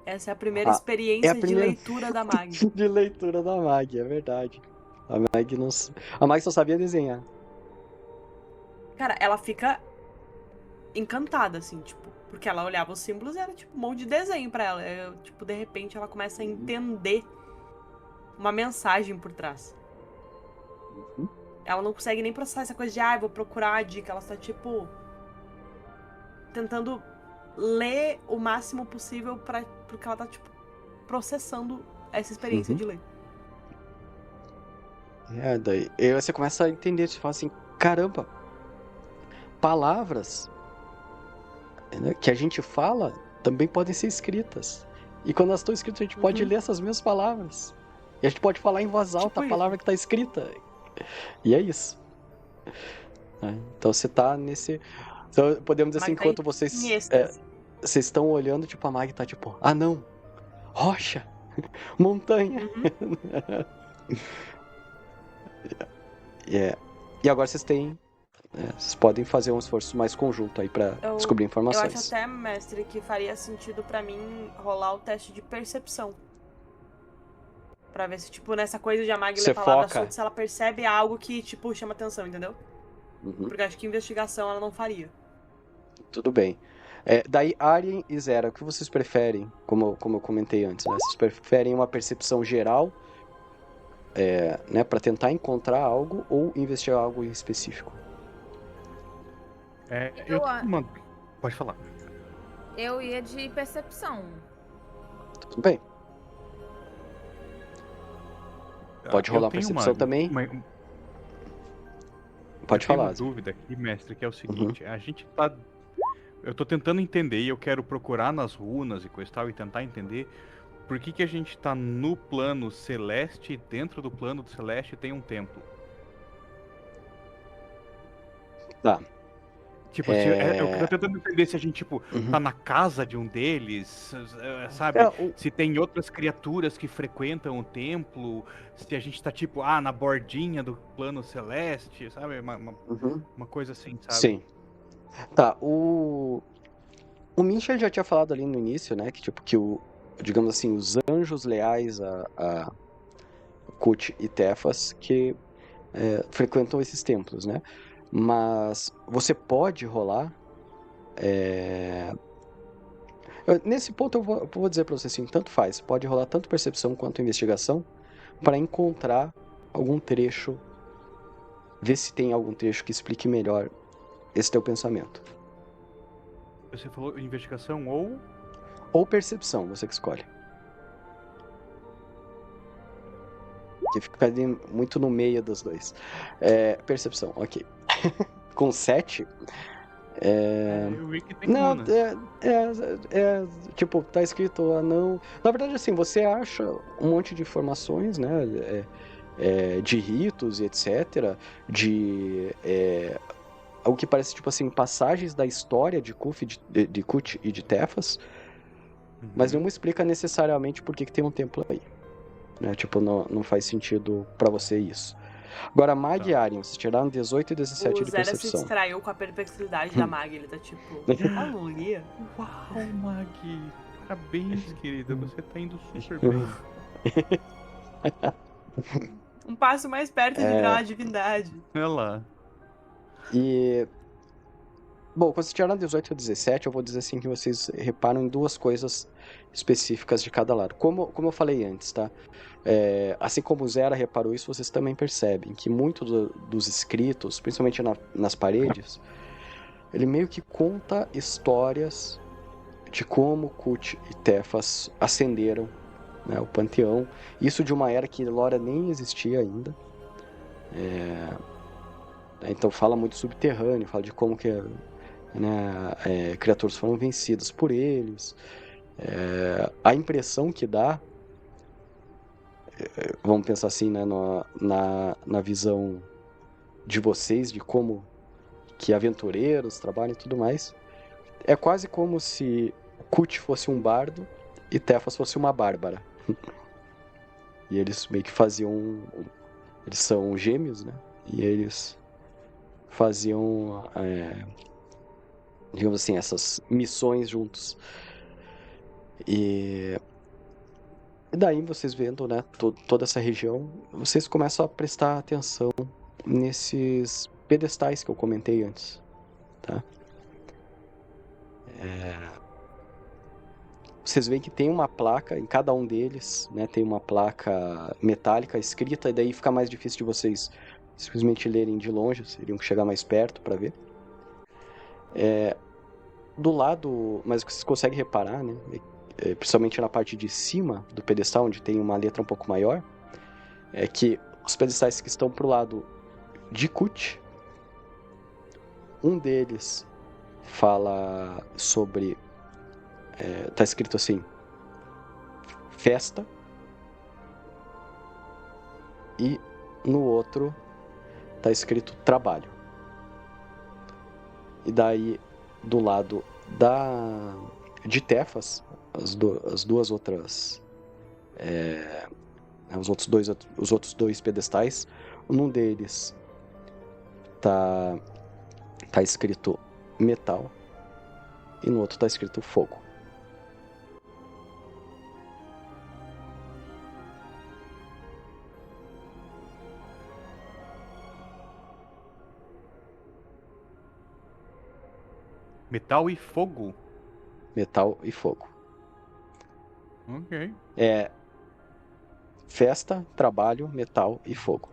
Essa é a primeira experiência de leitura da Mag. De leitura da Mag, é verdade. A Mag só sabia desenhar. Cara, ela fica encantada, assim, tipo, porque ela olhava os símbolos e era tipo um monte de desenho pra ela. Tipo, de repente ela começa a entender uma mensagem por trás. Uhum. Ela não consegue nem processar essa coisa de, vou procurar a dica. Ela está, tipo, tentando ler o máximo possível porque ela tá, tipo, processando essa experiência de ler. Daí aí você começa a entender, você fala assim, caramba, palavras, né, que a gente fala também podem ser escritas. E quando elas estão escritas, a gente pode ler essas mesmas palavras. E a gente pode falar em voz alta Tipo a palavra que está escrita. E é isso. Então você tá nesse... Então, podemos dizer assim, enquanto vocês estão olhando, tipo, a Mag tá tipo, não, rocha, montanha. E agora vocês têm... vocês podem fazer um esforço mais conjunto aí pra descobrir informações. Eu acho até, mestre, que faria sentido pra mim rolar o teste de percepção. Pra ver se, tipo, nessa coisa de a Mag ler palavras soltas, se ela percebe algo que, tipo, chama atenção, entendeu? Porque eu acho que investigação ela não faria. Tudo bem. Daí, Arien e Zera, o que vocês preferem? Como eu comentei antes, né? Vocês preferem uma percepção geral, né, pra tentar encontrar algo ou investigar algo em específico? Pode falar. Eu ia de percepção. Tudo bem. Pode rolar percepção também. Pode falar. Eu tenho uma dúvida aqui, mestre, que é o seguinte. A gente tá... Eu tô tentando entender e eu quero procurar nas runas e coisa e tal e tentar entender por que a gente tá no plano celeste e dentro do plano celeste tem um templo. Tá. Tipo, eu tô tentando entender se a gente, tipo, tá na casa de um deles, sabe? Se tem outras criaturas que frequentam o templo, se a gente tá, tipo, na bordinha do plano celeste, sabe? Uma coisa assim, sabe? Sim. Tá, o Misha já tinha falado ali no início, né, que, tipo, digamos assim, os anjos leais a Kut e Tefas que frequentam esses templos, né? Mas você pode rolar... Nesse ponto eu vou dizer pra você assim, tanto faz. Pode rolar tanto percepção quanto investigação para encontrar algum trecho, ver se tem algum trecho que explique melhor esse teu pensamento. Você falou investigação ou percepção, você que escolhe. que fica ali muito no meio dos dois. Percepção, ok. Com 7... Eu vi que tem Não, runas. tipo, tá escrito anão. Na verdade, assim, você acha um monte de informações, né? De ritos e etc. O que parece, tipo assim, passagens da história de Kut e de Tefas, mas nenhuma explica necessariamente por que tem um templo aí. Né? Tipo, não faz sentido pra você isso. Agora, Mag e Arion, vocês tiraram 18 e 17 O de Zera se percepção. distraiu com a perplexidade da Mag, ele tá tipo, aleluia. Uau, Mag! Parabéns, querida, você tá indo super bem. Um passo mais perto de virar uma divindade. Olha lá. E... Bom, quando vocês tiraram 18 e 17, eu vou dizer assim que vocês reparam em duas coisas específicas de cada lado. Como eu falei antes, tá? Assim como o Zera reparou isso, vocês também percebem que muito dos escritos, principalmente nas paredes, ele meio que conta histórias de como Kut e Tefas ascenderam, né, o panteão. Isso de uma era que Lora nem existia ainda. Então fala muito subterrâneo, fala de como que criaturas foram vencidas por eles. A impressão que dá, vamos pensar assim, né, na visão de vocês, de como que aventureiros trabalham e tudo mais, é quase como se Kut fosse um bardo e Tefas fosse uma bárbara. E eles meio que faziam... Eles são gêmeos, né? E eles faziam, digamos assim, essas missões juntos. E daí vocês vendo, né, toda essa região, vocês começam a prestar atenção nesses pedestais que eu comentei antes, tá? Vocês veem que tem uma placa em cada um deles, né? Tem uma placa metálica escrita, e daí fica mais difícil de vocês simplesmente lerem de longe, vocês teriam que chegar mais perto para ver. Do lado, mas o que vocês conseguem reparar, né? Principalmente na parte de cima do pedestal, onde tem uma letra um pouco maior, é que os pedestais que estão pro lado de Kut, um deles fala sobre... tá escrito assim, festa, e no outro tá escrito trabalho. E daí, do lado de Tefas, as duas outras... os outros dois pedestais, num deles tá escrito metal, e no outro tá escrito fogo. Metal e fogo? Metal e fogo. Ok. Festa, trabalho, metal e fogo.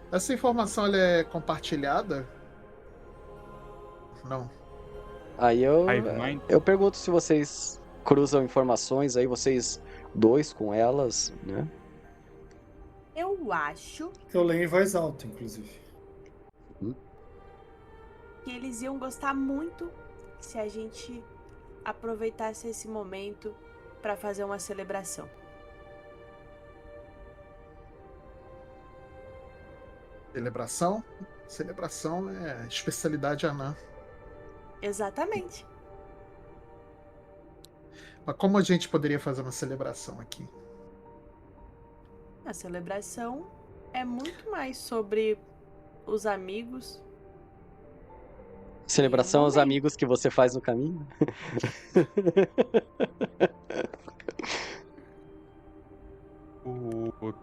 Essa informação ela é compartilhada? Não. Aí eu pergunto se vocês cruzam informações aí, vocês dois com elas, né? Eu acho Eu leio em voz alta, inclusive. que eles iam gostar muito se a gente aproveitasse esse momento para fazer uma celebração. Celebração? Celebração é especialidade anã. Exatamente. Mas como a gente poderia fazer uma celebração aqui? A celebração é muito mais sobre os amigos. Celebração aos amigos que você faz no caminho?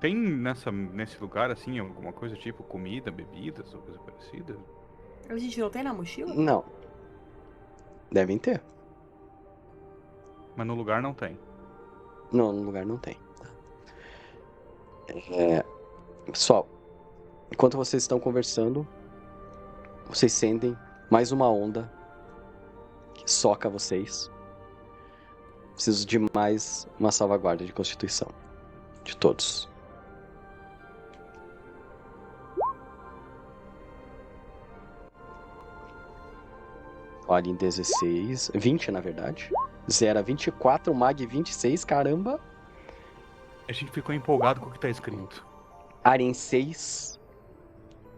Tem nesse lugar, assim, alguma coisa tipo comida, bebidas ou coisa parecida? A gente não tem na mochila? Não. Devem ter. Mas no lugar não tem. Não, no lugar não tem. Pessoal, enquanto vocês estão conversando, vocês sentem mais uma onda que soca vocês. Preciso de mais uma salvaguarda de constituição. De todos. Olha, em 16... 20, na verdade. 0 a 24, Mag 26, caramba. A gente ficou empolgado com o que tá escrito. Aren 6.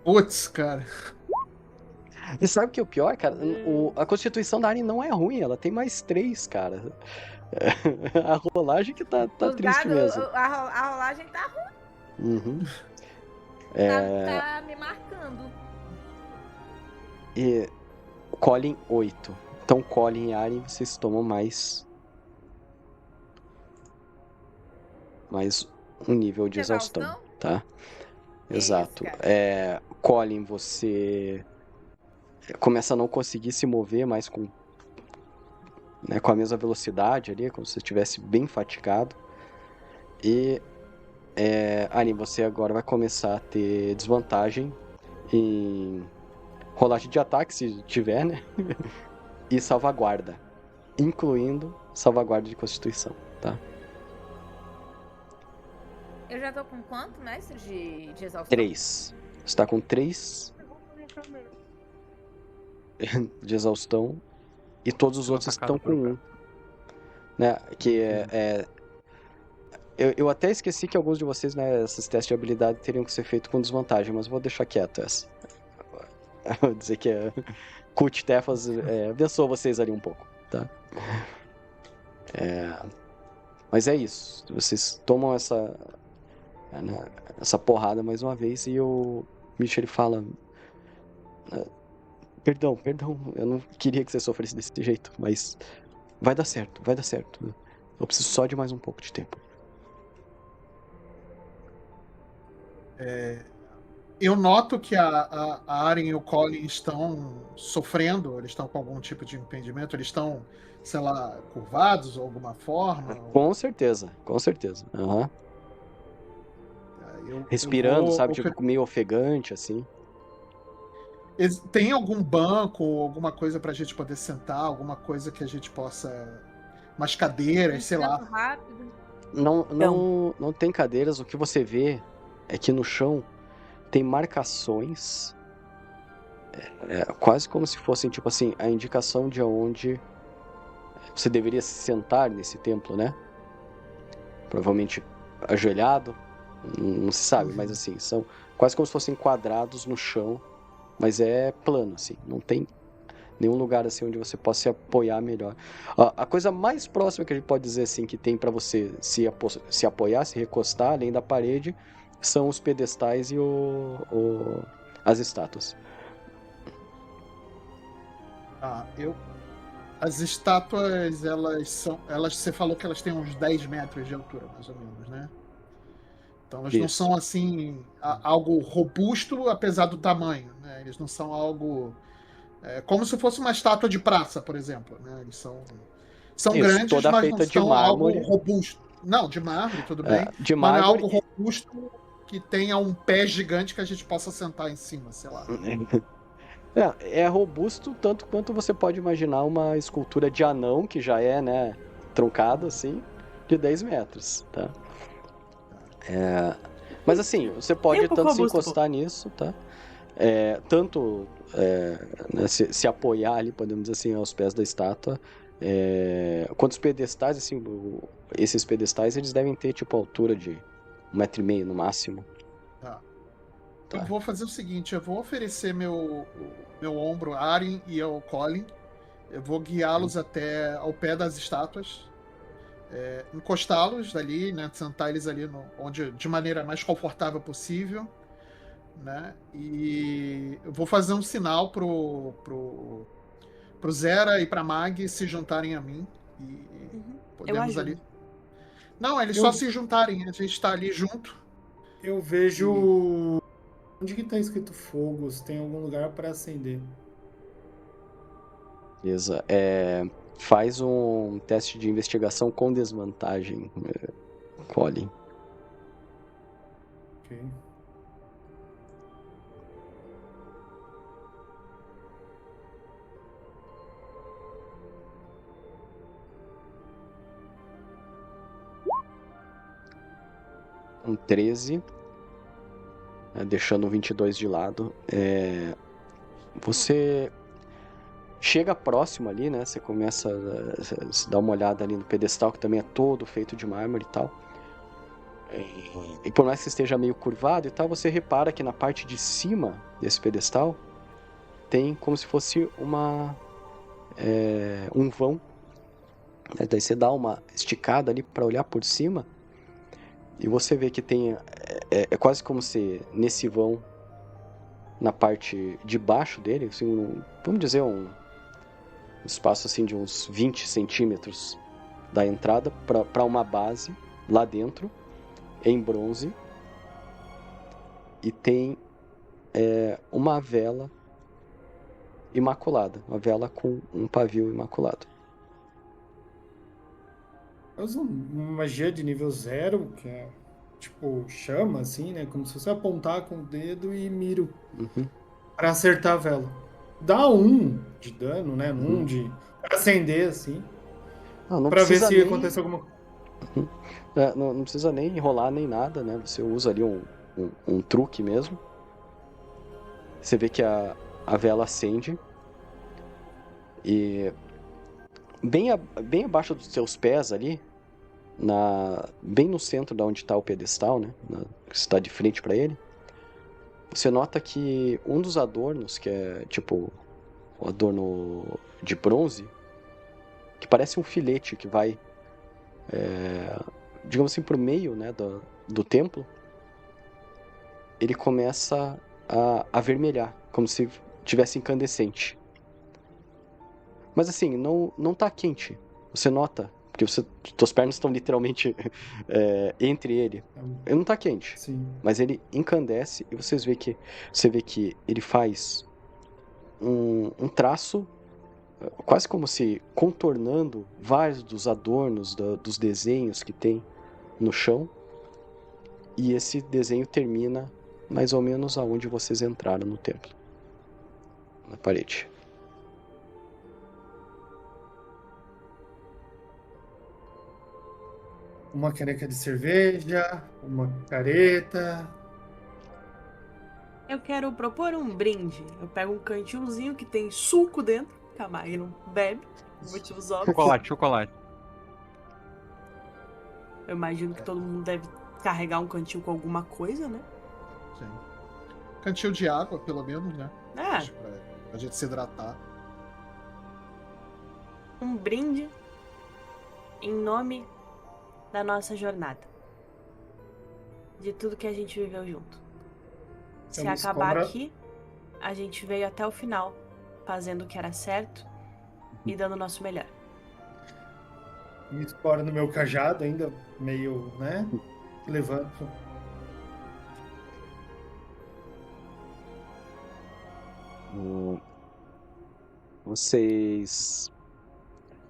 Putz, cara. E sabe o que é o pior, cara? A constituição da Aren não é ruim, ela tem mais 3, cara. A rolagem que tá triste mesmo. A rolagem tá ruim. Uhum. Tá me marcando. E Colin 8. Então Colin e Aren, vocês tomam mais um nível de exaustão, tá? Exato. Colin, você começa a não conseguir se mover mais com a mesma velocidade ali, como se você estivesse bem fatigado. E Aren, você agora vai começar a ter desvantagem em rolagem de ataque, se tiver, né? E salvaguarda, incluindo salvaguarda de constituição, tá? Eu já tô com quanto, mestre, de exaustão? 3. Você tá com 3 de exaustão e todos os outros estão com 1. Né? Que eu até esqueci que alguns de vocês, né, esses testes de habilidade teriam que ser feitos com desvantagem, mas vou deixar quieto essa. Vou dizer que Cut Tefas abençoa vocês ali um pouco, tá? Mas é isso. Vocês tomam essa porrada mais uma vez e o Mitch ele fala: Perdão, eu não queria que você sofresse desse jeito, mas vai dar certo. Eu preciso só de mais um pouco de tempo. Eu noto que a Aren e o Colin estão sofrendo, eles estão com algum tipo de impedimento, eles estão, sei lá, curvados ou alguma forma? Com certeza. Uhum. Respirando, sabe, tipo meio ofegante, assim. Tem algum banco, alguma coisa pra gente poder sentar, alguma coisa que a gente possa... Umas cadeiras, sei lá. Rápido. Não tem cadeiras, o que você vê é que no chão tem marcações, quase como se fossem, tipo assim, a indicação de onde você deveria se sentar nesse templo, né? Provavelmente ajoelhado, não se sabe, mas assim, são quase como se fossem quadrados no chão, mas é plano, assim, não tem nenhum lugar assim onde você possa se apoiar melhor. A coisa mais próxima que a gente pode dizer assim que tem para você se apoiar, se recostar, além da parede, são os pedestais e as estátuas. As estátuas, você falou que elas têm uns 10 metros de altura, mais ou menos, né? Então elas não são assim algo robusto, apesar do tamanho, né? Eles não são algo como se fosse uma estátua de praça, por exemplo, né? Eles são grandes, toda mas feita não de são algo mármore. Não, de mármore, tudo bem. De mas não é mármore. algo robusto que tenha um pé gigante que a gente possa sentar em cima, sei lá. É robusto tanto quanto você pode imaginar uma escultura de anão, que já é, né, truncado assim, de 10 metros, tá? Mas assim, você pode tanto se encostar nisso, tá? Tanto né, se apoiar ali, podemos dizer assim, aos pés da estátua, quanto os pedestais, assim, esses pedestais, eles devem ter, tipo, altura de 1,5 metro no máximo. Tá. Eu vou fazer o seguinte, eu vou oferecer meu ombro a Aren e ao Colin, eu vou guiá-los até ao pé das estátuas, encostá-los ali, né, sentar eles ali de maneira mais confortável possível, né, e eu vou fazer um sinal pro Zera e pra Mag se juntarem a mim e podemos ali... Não, eles só se juntarem, a gente tá ali junto. Eu vejo... Onde que tá escrito fogo? Se tem algum lugar para acender. Beleza. Faz um teste de investigação com desvantagem, Colin. Ok. um 13, deixando o 22 de lado. Você chega próximo ali, né? Você começa a dar uma olhada ali no pedestal, que também é todo feito de mármore e tal. E por mais que esteja meio curvado e tal, você repara que na parte de cima desse pedestal tem como se fosse um vão. Daí você dá uma esticada ali para olhar por cima e você vê que tem... É quase como se nesse vão, na parte de baixo dele, assim, vamos dizer um espaço assim de uns 20 centímetros da entrada para uma base lá dentro, em bronze, e tem uma vela imaculada, uma vela com um pavio imaculado. Eu uso uma magia de nível 0, que é tipo chama, assim, né? Como se fosse apontar com o dedo e miro pra acertar a vela. Dá 1 de dano, né? 1 de acender, assim. Pra ver se acontece alguma coisa. Não precisa nem enrolar nem nada, né? Você usa ali um truque mesmo. Você vê que a vela acende. E bem abaixo dos seus pés ali, bem no centro de onde está o pedestal, né? Que está de frente para ele, você nota que um dos adornos, que é tipo o adorno de bronze, que parece um filete que vai, digamos assim, pro meio, né, do templo, ele começa a avermelhar, como se tivesse incandescente. Mas assim, não tá quente. Você nota, porque suas pernas estão literalmente entre ele. Ele não tá quente. Sim. Mas ele encandece e você vê que ele faz um traço, quase como se contornando vários dos adornos, dos desenhos que tem no chão. E esse desenho termina mais ou menos aonde vocês entraram no templo. Na parede. Uma caneca de cerveja, uma careta. Eu quero propor um brinde. Eu pego um cantilzinho que tem suco dentro, que a Maggie não bebe, por motivos óbvios. Chocolate. Eu imagino que todo mundo deve carregar um cantil com alguma coisa, né? Sim. Cantil de água, pelo menos, né? Pra gente se hidratar. Um brinde em nome da nossa jornada. De tudo que a gente viveu junto. Se acabar aqui, a gente veio até o final, fazendo o que era certo e dando o nosso melhor. Me espora no meu cajado, ainda meio, né? Levanto. Vocês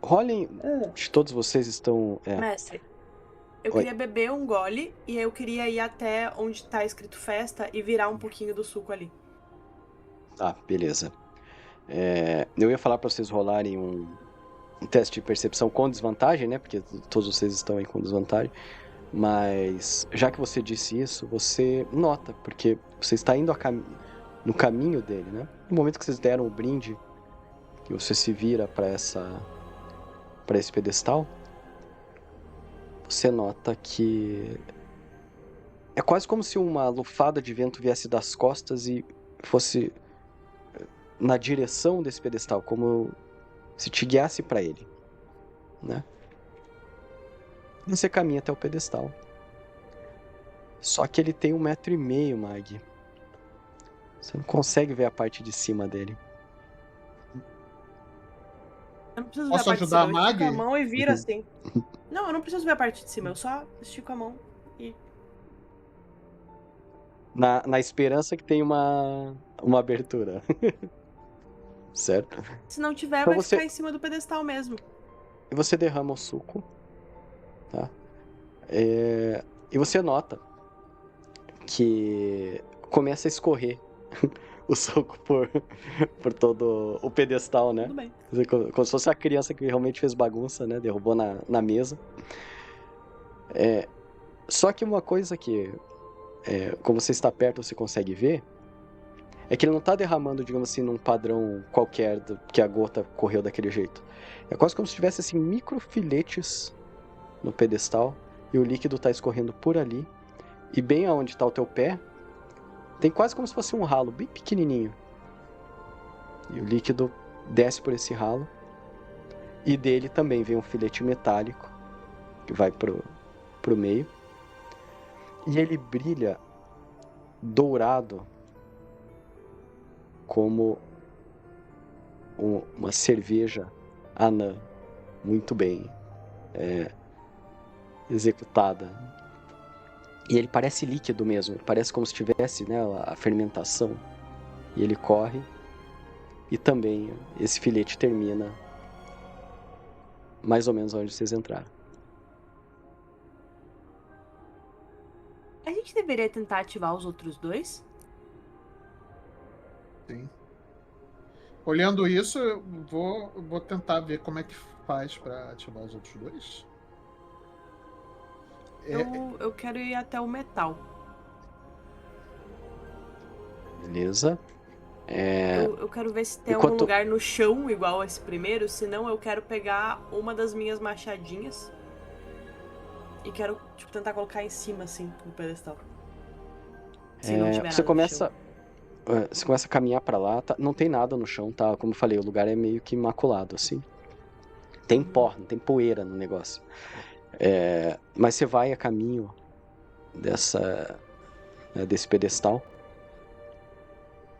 rolem. Todos vocês estão. Mestre, eu queria beber um gole e eu queria ir até onde tá escrito festa e virar um pouquinho do suco ali. Ah, beleza. Eu ia falar pra vocês rolarem um teste de percepção com desvantagem, né? Porque todos vocês estão aí com desvantagem. Mas já que você disse isso, você nota, porque você está indo no caminho dele, né? No momento que vocês deram o brinde, que você se vira para esse pedestal, você nota que é quase como se uma lufada de vento viesse das costas e fosse na direção desse pedestal, como se te guiasse para ele, né? E você caminha até o pedestal. Só que ele tem 1,5 m, Mag. Você não consegue ver a parte de cima dele. Eu não preciso Posso ver a parte ajudar de cima, a eu estico Mag? a mão e viro assim. Não, eu não preciso ver a parte de cima, eu só estico a mão e... Na esperança que tem uma abertura. Certo? Se não tiver, então vai ficar em cima do pedestal mesmo. E você derrama o suco. Tá? E você nota que começa a escorrer o suco por todo o pedestal, né? Tudo bem. Como se fosse a criança que realmente fez bagunça, né? Derrubou na mesa. Só que uma coisa que, como você está perto, você consegue ver, é que ele não está derramando, digamos assim, num padrão qualquer que a gota correu daquele jeito. É quase como se tivesse assim microfiletes no pedestal e o líquido está escorrendo por ali. E bem aonde está o teu pé, tem quase como se fosse um ralo bem pequenininho. E o líquido desce por esse ralo. E dele também vem um filete metálico que vai pro meio. E ele brilha dourado como uma cerveja anã muito bem executada. E ele parece líquido mesmo, parece como se tivesse, né, a fermentação. E ele corre e também esse filete termina mais ou menos onde vocês entraram. A gente deveria tentar ativar os outros dois? Sim. Olhando isso, eu vou tentar ver como é que faz pra ativar os outros dois. Eu quero ir até o metal. Beleza. Eu quero ver se tem algum lugar no chão igual esse primeiro, senão eu quero pegar uma das minhas machadinhas e quero, tipo, tentar colocar em cima, assim, no pedestal. Se não tiver você nada começa a caminhar pra lá, tá? Não tem nada no chão, tá? Como eu falei, o lugar é meio que imaculado, assim. Tem pó, não tem poeira no negócio. Mas você vai a caminho desse pedestal.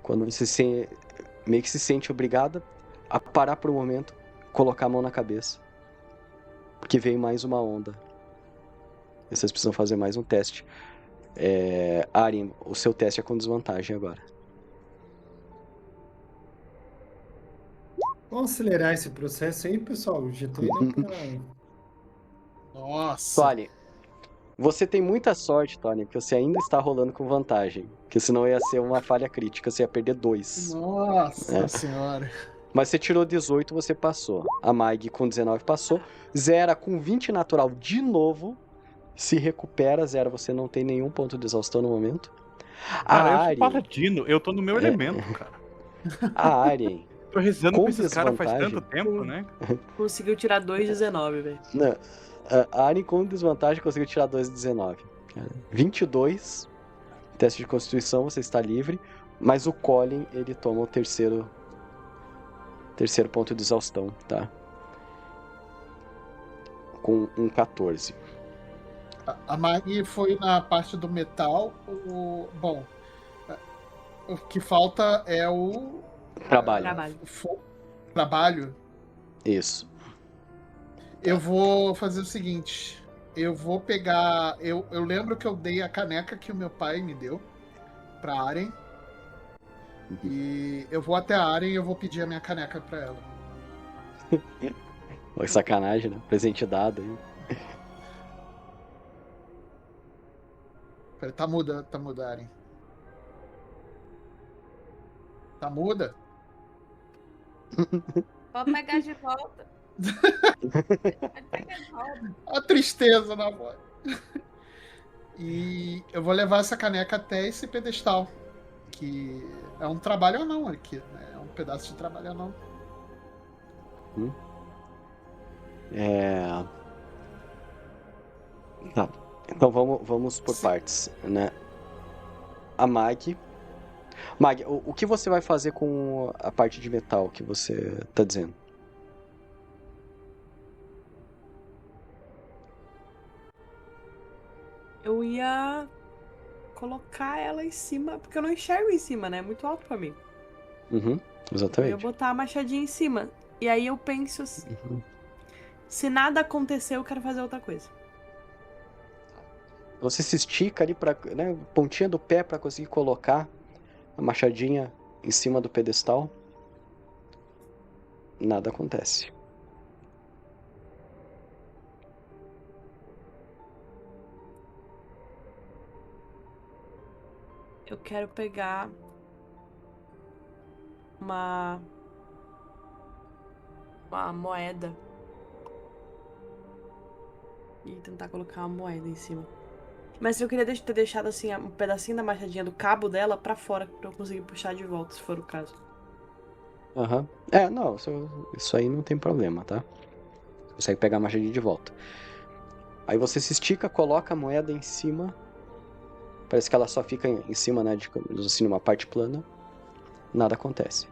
Quando você meio que se sente obrigada a parar por um momento, colocar a mão na cabeça. Porque veio mais uma onda. E vocês precisam fazer mais um teste. Arin, o seu teste é com desvantagem agora. Vamos acelerar esse processo aí, pessoal. Já tô indo pra... Nossa! Tony, você tem muita sorte, Tony, porque você ainda está rolando com vantagem. Porque senão ia ser uma falha crítica, você ia perder 2. Nossa senhora! Mas você tirou 18, você passou. A Mag com 19 passou. Zera com 20 natural de novo. Se recupera, Zera, você não tem nenhum ponto de exaustão no momento. Cara, eu sou paladino, eu tô no meu elemento, cara. A Arien. Tô rezando pra esses caras faz tanto tempo, né? Conseguiu tirar 2,19, velho. A Arien com desvantagem conseguiu tirar 2,19. 22. Teste de constituição, você está livre. Mas o Colin, ele toma o terceiro ponto de exaustão, tá? Com um 14. A Mag foi na parte do metal. Bom, o que falta é o... Trabalho. Isso. Eu vou fazer o seguinte. Eu vou pegar... Eu lembro que eu dei a caneca que o meu pai me deu pra Aren. E eu vou até a Aren e eu vou pedir a minha caneca pra ela. Sacanagem, né? Presente dado aí. Peraí, tá muda, Aren. Tá muda? Pode pegar de volta. A tristeza na voz. E eu vou levar essa caneca até esse pedestal. Que é um trabalho anão aqui, né? É um pedaço de trabalho anão. Tá. Então vamos por partes, né? A Mag, o que você vai fazer com a parte de metal que você tá dizendo? Eu ia colocar ela em cima, porque eu não enxergo em cima, né? É muito alto pra mim. Exatamente. Eu ia botar a machadinha em cima. E aí eu penso assim, se nada acontecer, eu quero fazer outra coisa. Você se estica ali pra, né, pontinha do pé para conseguir colocar a machadinha em cima do pedestal. Nada acontece. Eu quero pegar uma moeda e tentar colocar uma moeda em cima. Mas eu queria ter deixado assim um pedacinho da machadinha do cabo dela pra fora, pra eu conseguir puxar de volta, se for o caso. Aham. Não, isso aí não tem problema, tá? Você consegue pegar a machadinha de volta. Aí você se estica, coloca a moeda em cima. Parece que ela só fica em cima, né? Assim, numa parte plana. Nada acontece.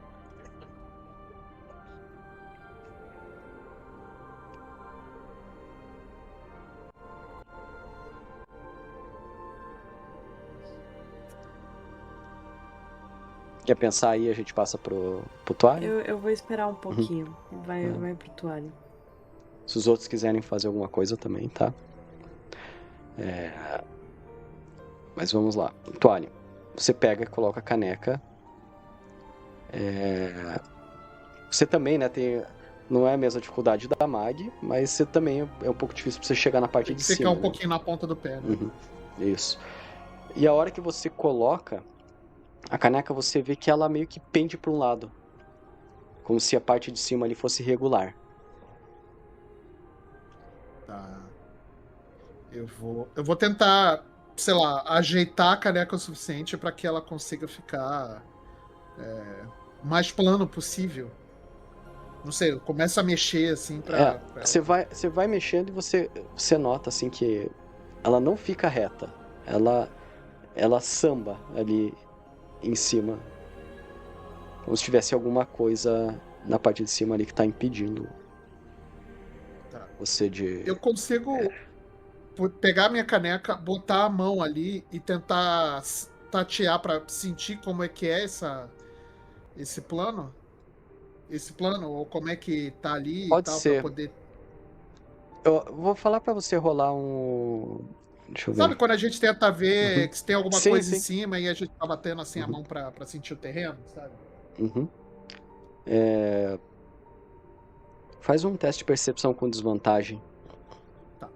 Quer pensar aí, a gente passa pro Tuário? Eu vou esperar um pouquinho. Vai pro Tuário. Se os outros quiserem fazer alguma coisa também, tá? Mas vamos lá. Tuário, você pega e coloca a caneca. Você também, né, não é a mesma dificuldade da Mag, mas você também é um pouco difícil pra você chegar na parte de cima. Ficar um pouquinho na ponta do pé, né? Isso. E a hora que você coloca a caneca, você vê que ela meio que pende para um lado. Como se a parte de cima ali fosse regular. Tá. Eu vou tentar, sei lá, ajeitar a caneca o suficiente para que ela consiga ficar mais plano possível. Não sei, eu começo a mexer assim pra... Você vai mexendo e você nota assim que ela não fica reta. Ela samba ali em cima. Como se tivesse alguma coisa na parte de cima ali que tá impedindo você de... Eu consigo pegar minha caneca, botar a mão ali e tentar tatear pra sentir como é que é esse plano? Esse plano, ou como é que tá ali Pode e tal, ser. pra poder... Eu vou falar pra você rolar um... Deixa eu ver. Sabe quando a gente tenta ver se tem alguma Sim, coisa sim. em cima e a gente tá batendo assim a mão pra sentir o terreno, sabe? Faz um teste de percepção com desvantagem. Tá.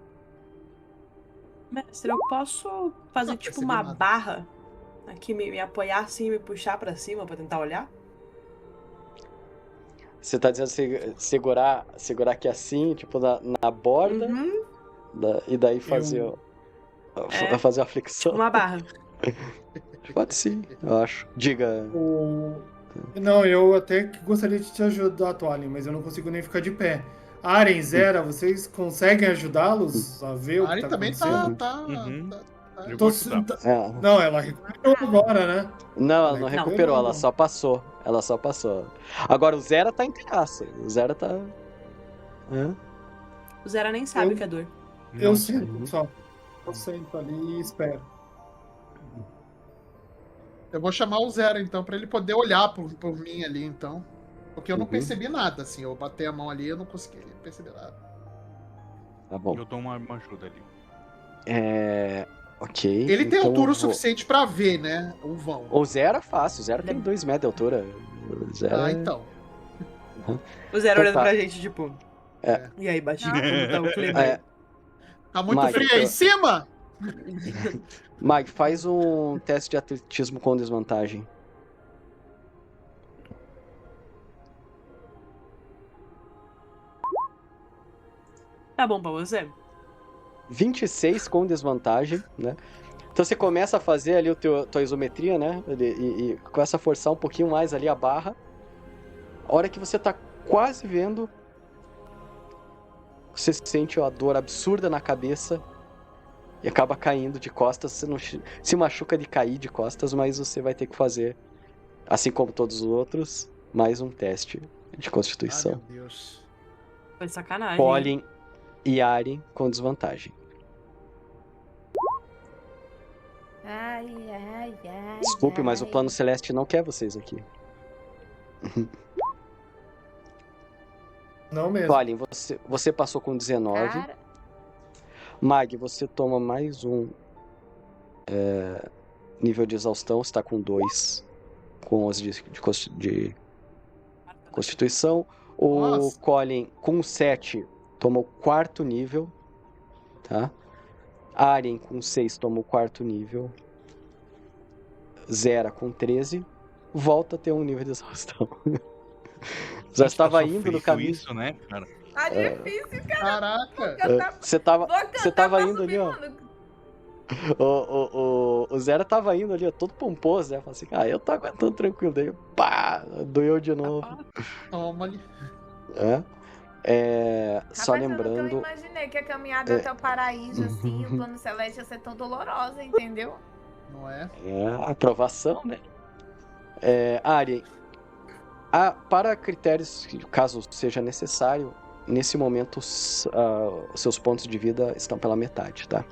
Mestre, eu posso fazer tipo uma barra aqui, me apoiar assim e me puxar pra cima pra tentar olhar? Você tá dizendo segurar aqui assim, tipo na borda, e daí fazer fazer a flexão? Tipo uma barra. Pode sim, eu acho. Diga. Não, eu até gostaria de te ajudar, Tualin, mas eu não consigo nem ficar de pé. Aren, Zera, vocês conseguem ajudá-los a ver o que tá também acontecendo? Não, ela recuperou agora, né? Não, ela não recuperou, ela só passou. Agora o Zera tá em criança. O Zera tá... O Zera nem sabe o que é dor. Eu sinto só. Eu sento ali e espero. Eu vou chamar o Zero, então, pra ele poder olhar por mim ali, então. Porque eu não percebi nada, assim. Eu bati a mão ali e eu não consegui perceber nada. Tá bom. Eu dou uma ajuda ali. Ok. Ele tem então altura o suficiente pra ver, né? O vão. O Zero é fácil. O Zero tem 2 metros de altura. O Zero então. O Zero olhando pra gente, tipo... E aí, baixinho, como tá o clima? Tá muito frio aí em cima? Mike, faz um teste de atletismo com desvantagem. Tá bom pra você? 26 com desvantagem, né? Então você começa a fazer ali tua isometria, né? E começa a forçar um pouquinho mais ali a barra. A hora que você tá quase vendo, você sente a dor absurda na cabeça e acaba caindo de costas. Você não se machuca de cair de costas, mas você vai ter que fazer, assim como todos os outros, mais um teste de constituição. Meu Deus. Foi sacanagem. Colin e Aren com desvantagem. Desculpe, mas o plano celeste não quer vocês aqui. Não mesmo. Colin, você passou com 19. Cara... Mag, você toma mais um nível de exaustão, você tá com 2 com 11 de constituição. O Colin, com 7, toma o 4º nível, tá? Aren, com 6, toma o 4º nível. Zera, com 13, volta a ter um nível de exaustão. Já estava indo no caminho. Isso, né, cara? Tá difícil, cara. Caraca. Você tava indo ali, ó. O Zera tava indo ali, todo pomposo, né? Falei assim, eu tô aguentando tranquilo. Daí, pá, doeu de novo. Toma ali. Só Rapaz, lembrando. Eu nunca imaginei que a caminhada até o paraíso, assim, o plano celeste ia ser tão dolorosa, entendeu? Não é? Aprovação, né? Arien, para critérios, caso seja necessário, nesse momento seus pontos de vida estão pela metade, tá?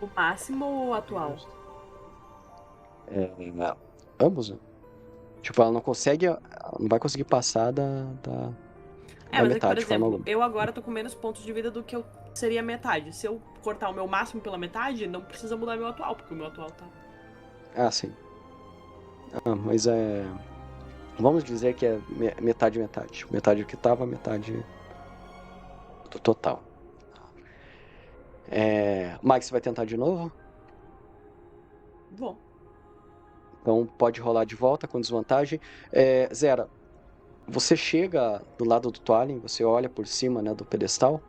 O máximo ou o atual? Ambos, né? Tipo, ela não vai conseguir passar da mas metade, é que, por exemplo, alguma. eu agora tô com menos pontos de vida do que eu seria metade. Se eu cortar o meu máximo pela metade, não precisa mudar meu atual, porque o meu atual tá... Sim. Mas vamos dizer que é metade. Metade do que tava, metade do total. Mike, você vai tentar de novo? Bom. Então pode rolar de volta com desvantagem. Zera, você chega do lado do Twalin, você olha por cima, né, do pedestal,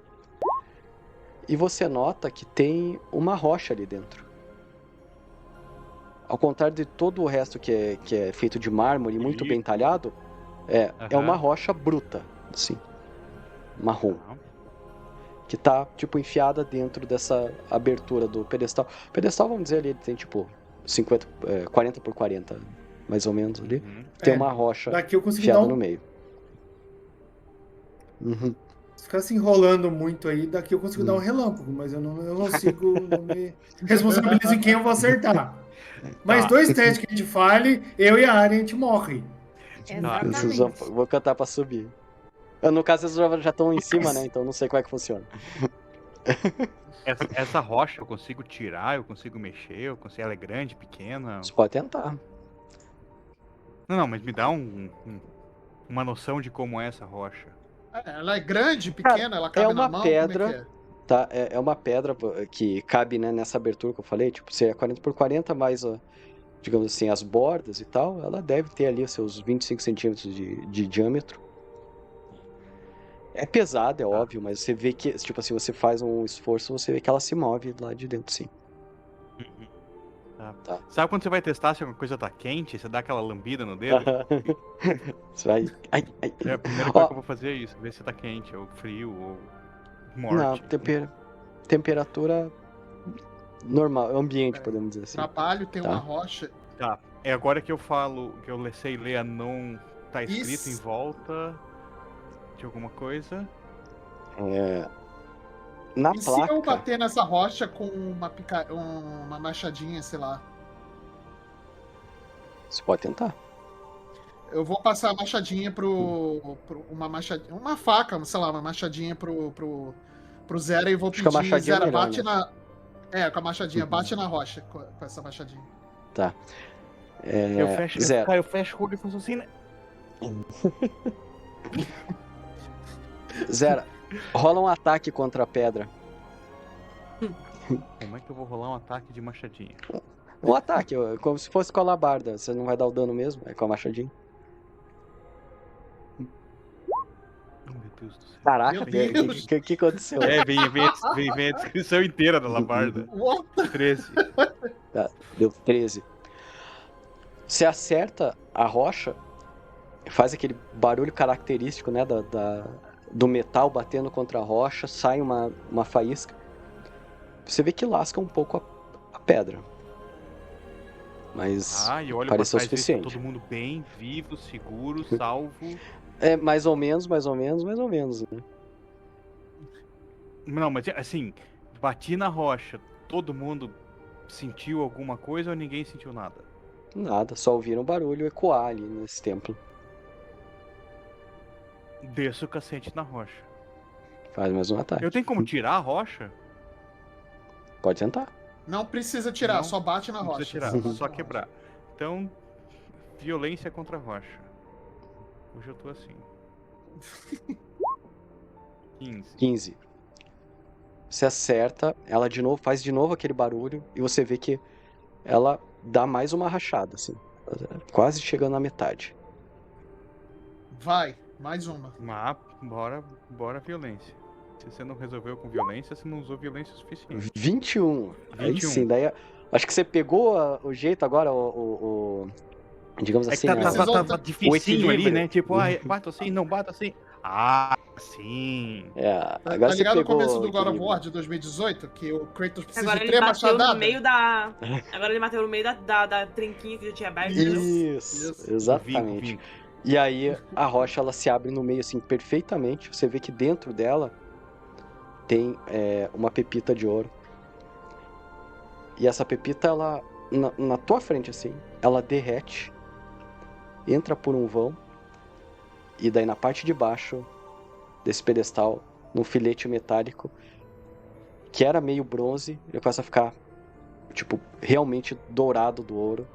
e você nota que tem uma rocha ali dentro. Ao contrário de todo o resto que é feito de mármore, muito bem talhado, é uma rocha bruta, assim, marrom, que tá, tipo, enfiada dentro dessa abertura do pedestal. O pedestal, vamos dizer, ele tem, tipo, 40 por 40, mais ou menos, ali. Tem uma rocha enfiada no meio. Se ficar se enrolando muito aí, daqui eu consigo dar um relâmpago, mas eu não consigo, não me responsabilizo em quem eu vou acertar. Mas 2 testes que a gente fale, eu e a Arien, a gente morre. Exatamente. Vou cantar pra subir. No caso, vocês já estão em cima, né? Então não sei como é que funciona. Essa rocha eu consigo tirar, eu consigo mexer, ela é grande, pequena? Você pode tentar. Não, mas me dá uma noção de como é essa rocha. Ela é grande, pequena, ela cabe na mão? Pedra, como é que é? Tá? É uma pedra que cabe, né, nessa abertura que eu falei, tipo, se é 40 por 40 mais, digamos assim, as bordas e tal, ela deve ter ali os seus 25 centímetros de diâmetro. É pesada, é óbvio, mas você vê que, tipo assim, você faz um esforço, você vê que ela se move lá de dentro, sim. Tá. Sabe quando você vai testar se alguma coisa tá quente? Você dá aquela lambida no dedo? Você vai... A primeira coisa que eu vou fazer é isso, ver se tá quente, ou frio, ou morte. Não, temperatura normal, ambiente, podemos dizer assim. Trabalho, tem uma rocha. Tá, é agora que eu falo, que eu sei ler a não... Tá escrito em volta de alguma coisa. Na e placa... se eu bater nessa rocha com uma machadinha, sei lá? Você pode tentar. Eu vou passar a machadinha uma faca, sei lá, uma machadinha pro Zera e vou pedir, Zera, bate na... com a machadinha, bate na rocha com essa machadinha. Tá. Eu fecho o olho e faço assim, né? Zera, rola um ataque contra a pedra. Como é que eu vou rolar um ataque de machadinha? Um ataque, como se fosse com a alabarda. Você não vai dar o dano mesmo, é com a machadinha. Meu Deus do céu. Caraca, o que aconteceu? Vem a descrição inteira da alabarda. 13. Tá, deu 13. Você acerta a rocha, faz aquele barulho característico, né, do metal batendo contra a rocha, sai uma faísca. Você vê que lasca um pouco a pedra. Mas pareceu o suficiente. Todo mundo bem, vivo, seguro, salvo. Mais ou menos, né? Não, mas assim, bati na rocha, todo mundo sentiu alguma coisa ou ninguém sentiu nada? Nada, só ouviram o barulho ecoar ali nesse templo. Desço o cacete na rocha. Faz mais um ataque. Eu tenho como tirar a rocha? Pode tentar. Não precisa tirar, só bate na rocha. Precisa tirar, só quebrar. Então, violência contra a rocha. Hoje eu tô assim. 15. Você acerta, ela faz de novo aquele barulho e você vê que ela dá mais uma rachada, assim. Quase chegando na metade. Vai, mais uma. Bora violência. Se você não resolveu com violência, você não usou violência o suficiente. 21. Aí sim, daí acho que você pegou o jeito agora, digamos assim, tá dificinho ali, né? Tipo, bato assim, não bato assim. Ah, sim. Agora tá ligado você no pegou começo do God of War de 2018? Que o Kratos precisa agora de 3 machadadas? Agora ele bateu no meio da trinquinha que já tinha aberto. Isso, exatamente. E aí a rocha ela se abre no meio assim perfeitamente. Você vê que dentro dela tem uma pepita de ouro. E essa pepita, ela na tua frente assim, ela derrete, entra por um vão, e daí na parte de baixo desse pedestal, num filete metálico, que era meio bronze, ele começa a ficar, tipo, realmente dourado do ouro.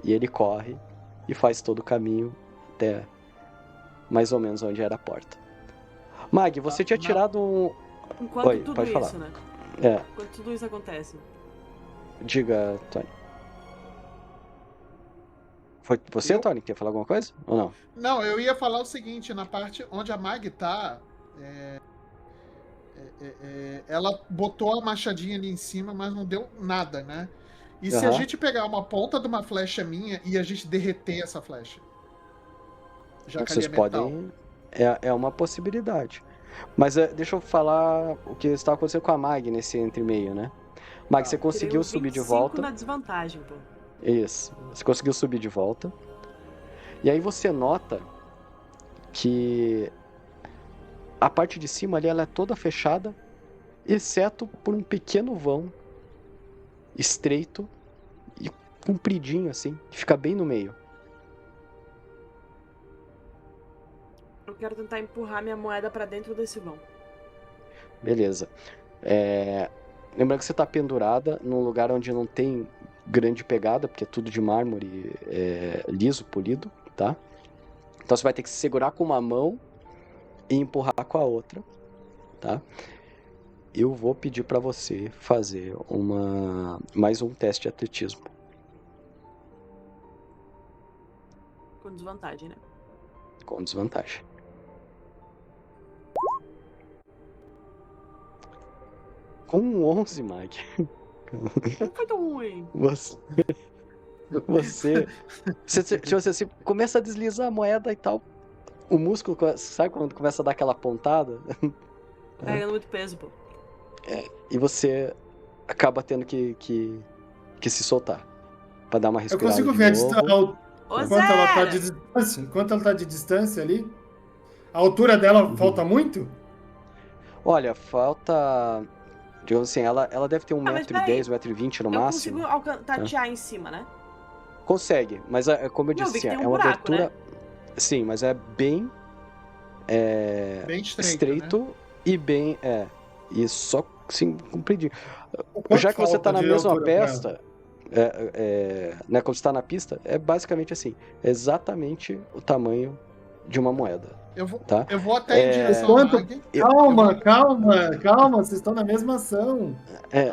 E ele corre e faz todo o caminho até mais ou menos onde era a porta. Mag, você tinha tirado um... Enquanto tudo isso, falar. Né? Enquanto tudo isso acontece. Diga, Tony. Foi você, Tony, que ia falar alguma coisa? Ou não? Não, eu ia falar o seguinte, na parte onde a Mag tá, ela botou a machadinha ali em cima, mas não deu nada, né? E se a gente pegar uma ponta de uma flecha minha e a gente derreter essa flecha? Já que vocês podem... É uma possibilidade. Mas deixa eu falar o que estava acontecendo com a Mag nesse entre-meio, né? Mag, você conseguiu subir de volta. Na desvantagem, pô. Isso. Você conseguiu subir de volta. E aí você nota que a parte de cima ali ela é toda fechada, exceto por um pequeno vão estreito e compridinho assim, que fica bem no meio. Eu quero tentar empurrar minha moeda pra dentro desse vão. Beleza. Lembrando que você tá pendurada num lugar onde não tem grande pegada, porque é tudo de mármore liso, polido, tá? Então você vai ter que se segurar com uma mão e empurrar com a outra, tá? Eu vou pedir pra você fazer mais um teste de atletismo. Com desvantagem, né? Com desvantagem. Com um 11, Mag. Não foi tão ruim. Você começa a deslizar a moeda e tal. O músculo, sabe quando começa a dar aquela pontada? Pegando muito peso, pô. E você acaba tendo que se soltar. Pra dar uma respirada. Eu consigo ver enquanto ela tá de distância ali. A altura dela falta muito? Olha, falta... Digamos assim, ela deve ter 1,10 m, 1,20 m no máximo. Eu consigo tatear em cima, né? Consegue, mas como eu disse, é uma abertura... Né? Sim, mas é bem... bem estreito né? E bem... E só, assim, compridinho. Já que você tá na mesma pista... né, quando você tá na pista, é basicamente assim. Exatamente o tamanho de uma moeda. Eu vou, tá? Eu vou até em direção ao Mag. Calma, vocês estão na mesma ação.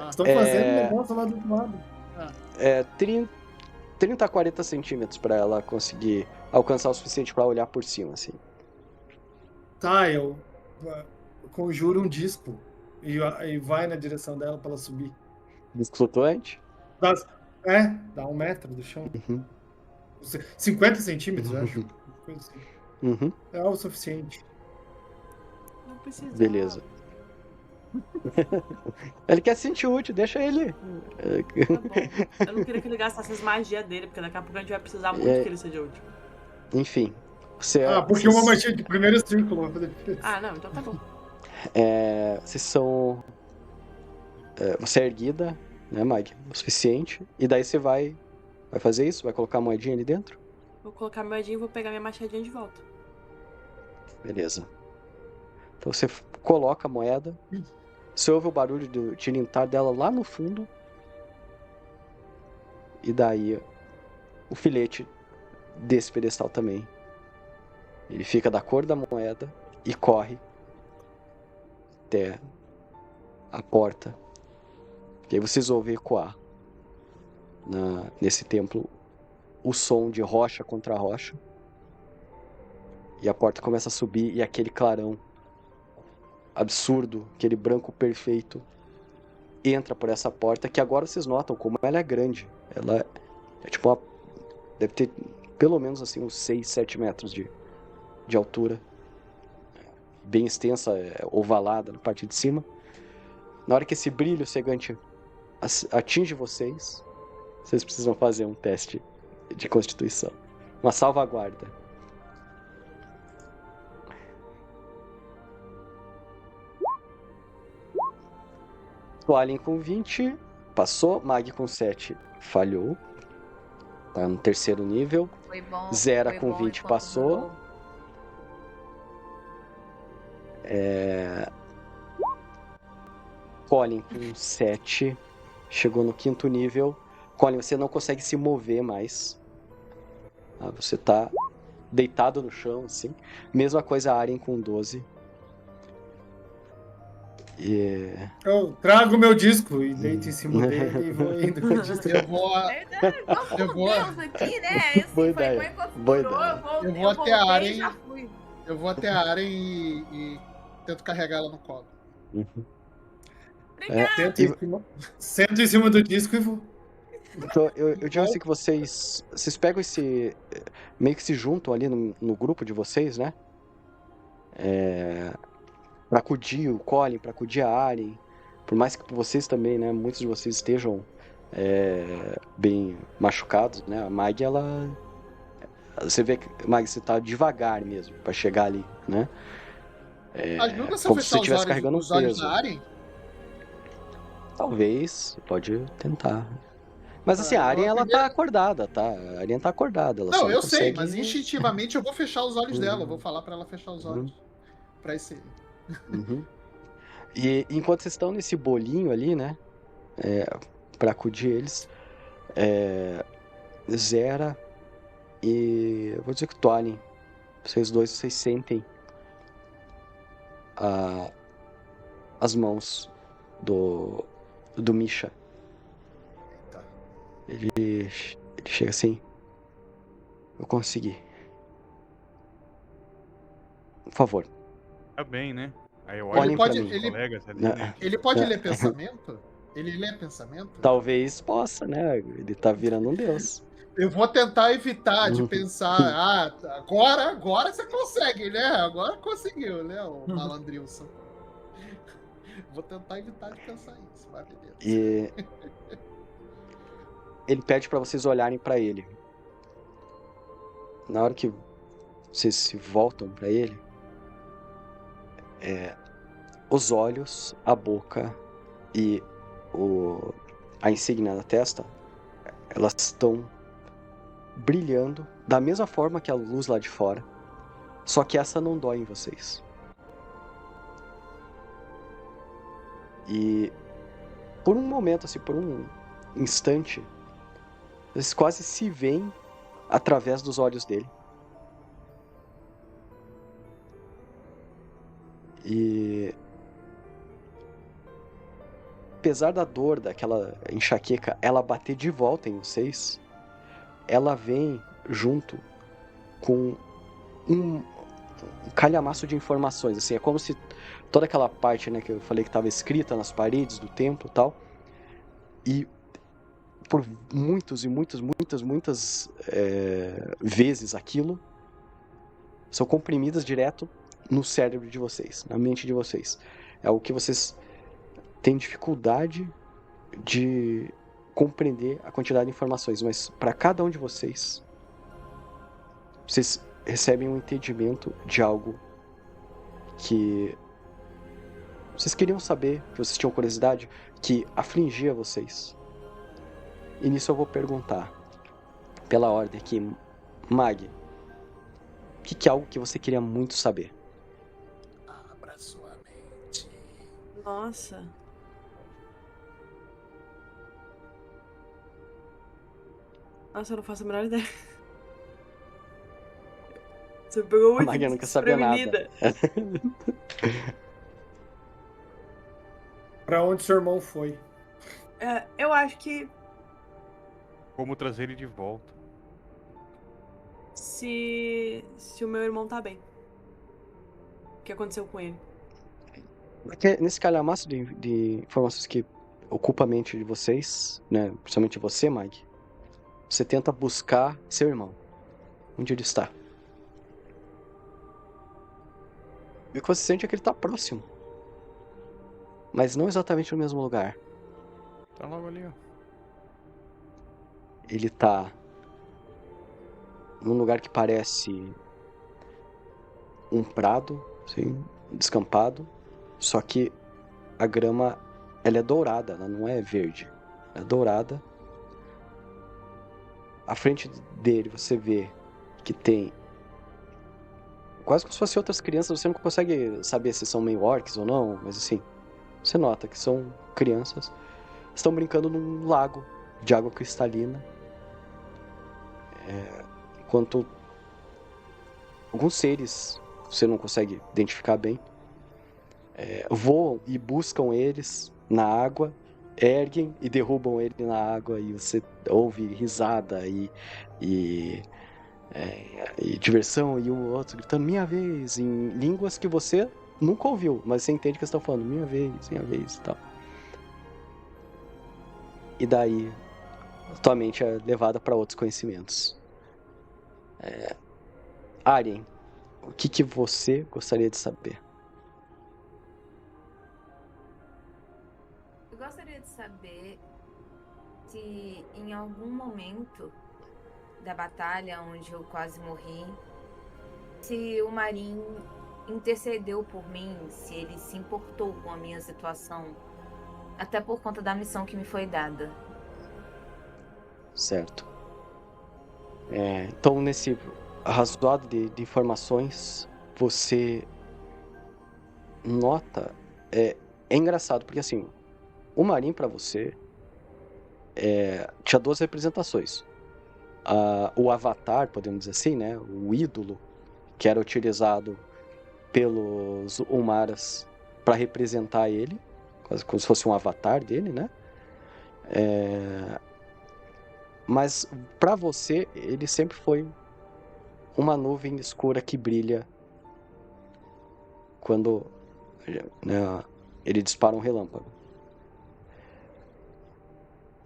Estão fazendo negócio lá do outro lado. 30 a 40 centímetros pra ela conseguir alcançar o suficiente pra olhar por cima, assim. Tá, eu conjuro um disco e vai na direção dela pra ela subir. Disco flutuante? Dá 1 metro do chão. 50 centímetros, eu acho. Coisa assim. É o suficiente. Não precisa. Beleza. Ele quer se sentir útil, deixa ele. Tá bom. Eu não queria que ele gastasse as magias dele, porque daqui a pouco a gente vai precisar muito que ele seja útil. Enfim. Porque uma magia de primeiro círculo vai fazer diferença. Não, então tá bom. Vocês são... você é erguida, né, Mag? O suficiente. E daí você vai fazer isso? Vai colocar a moedinha ali dentro? Vou colocar a moedinha e vou pegar minha machadinha de volta. Beleza. Então você coloca a moeda. Você ouve o barulho do tilintar dela lá no fundo. E daí o filete desse pedestal também. Ele fica da cor da moeda e corre até a porta. E aí vocês ouvem ecoar nesse templo o som de rocha contra rocha. E a porta começa a subir e aquele clarão absurdo, aquele branco perfeito, entra por essa porta, que agora vocês notam como ela é grande. Ela é tipo uma... Deve ter pelo menos assim uns 6, 7 metros de altura. Bem extensa, ovalada na parte de cima. Na hora que esse brilho cegante atinge vocês precisam fazer um teste de constituição. Uma salvaguarda. O Alien com 20 passou, Mag com 7 falhou. Tá no terceiro nível. Foi bom. Zera foi com bom 20 enquanto passou. durou. Colin com 7 chegou no quinto nível. Colin, você não consegue se mover mais. Você tá deitado no chão, assim. Mesma coisa a Arien com 12. Eu trago meu disco e deito em cima dele e vou indo com o disco. Eu vou. Vamos com Deus aqui, né? Assim, Boa foi ideia. enquanto Boa durou, ideia. Eu vou até a voltei área e e- já fui. Eu vou até a Aren e tento carregar ela no colo. Sento em cima do disco e vou. Então, eu digo assim que vocês pegam esse... Meio que se juntam ali no grupo de vocês, né? Pra acudir o Colin, pra acudir a Arien. Por mais que vocês também, né? Muitos de vocês estejam bem machucados, né? A Mag, ela... Você vê que, Mag, você tá devagar mesmo pra chegar ali, né? Ajuda se eu como se você fechar estivesse carregando os olhos peso. da Aren? Talvez, pode tentar. Mas assim, a Arien, ela tá acordada, tá? A Arien tá acordada. Ela só Não, eu consegue... sei, mas instintivamente eu vou fechar os olhos dela. Eu vou falar pra ela fechar os olhos. Pra esse... Uhum. E enquanto vocês estão nesse bolinho ali, né? Pra acudir eles, Zera e... Eu vou dizer que Tolin. Vocês dois, vocês sentem as mãos do Misha. Tá. Ele chega assim. Eu consegui. Por favor. Tá bem, né? Aí eu Olhem olho pra pros mim. colegas ali, Não. né? Ele pode ler pensamento? Ele lê pensamento? Talvez possa, né? Ele tá virando um deus. Eu vou tentar evitar de pensar, agora você consegue, né? Agora conseguiu, né, o malandrilson. Vou tentar evitar de pensar isso, vai, beleza. E ele pede pra vocês olharem pra ele. Na hora que vocês se voltam pra ele, os olhos, a boca e a insígnia na testa, elas estão brilhando da mesma forma que a luz lá de fora, só que essa não dói em vocês. E por um momento, assim, por um instante, vocês quase se veem através dos olhos dele. E apesar da dor, daquela enxaqueca, ela bater de volta em vocês, ela vem junto com um calhamaço de informações, assim, é como se toda aquela parte, né, que eu falei que estava escrita nas paredes do templo e tal, e por muitas vezes aquilo são comprimidas direto no cérebro de vocês, na mente de vocês. É o que vocês têm dificuldade de compreender a quantidade de informações, mas para cada um de vocês recebem um entendimento de algo que vocês queriam saber, que vocês tinham curiosidade, que afligia vocês. E nisso eu vou perguntar, pela ordem aqui, Mag, o que é algo que você queria muito saber? Abra sua mente. Nossa. Nossa, eu não faço a menor ideia. Você me pegou muito A Mag não quer saber nada. desprevenida. Pra onde seu irmão foi? Eu acho que Como trazer ele de volta. se o meu irmão tá bem. O que aconteceu com ele? Porque nesse calhamaço de informações que ocupa a mente de vocês, né? Principalmente você, Mag, você tenta buscar seu irmão. Onde ele está? E o que você sente é que ele está próximo. Mas não exatamente no mesmo lugar. Tá logo ali, ó. Ele tá num lugar que parece um prado, assim, descampado. Só que a grama, ela é dourada, ela não é verde. Ela é dourada. À frente dele você vê que tem quase como se fossem outras crianças. Você não consegue saber se são meio orcs ou não, mas assim, você nota que são crianças. Estão brincando num lago de água cristalina. Enquanto alguns seres, você não consegue identificar bem, voam e buscam eles na água, erguem e derrubam ele na água, e você ouve risada e diversão, e um outro gritando minha vez, em línguas que você nunca ouviu, mas você entende que eles estão falando minha vez e tal. E daí tua mente é levada para outros conhecimentos. Arien, o que você gostaria de saber? Eu gostaria de saber se em algum momento da batalha onde eu quase morri, se o Marin intercedeu por mim, se ele se importou com a minha situação, até por conta da missão que me foi dada. Certo. Então, nesse arrazoado de informações, você nota... É engraçado, porque assim, o Marin pra você tinha duas representações. O avatar, podemos dizer assim, né? O ídolo, que era utilizado pelos Umaras para representar ele, quase como se fosse um avatar dele, né? Mas para você, ele sempre foi uma nuvem escura que brilha quando, né, ele dispara um relâmpago.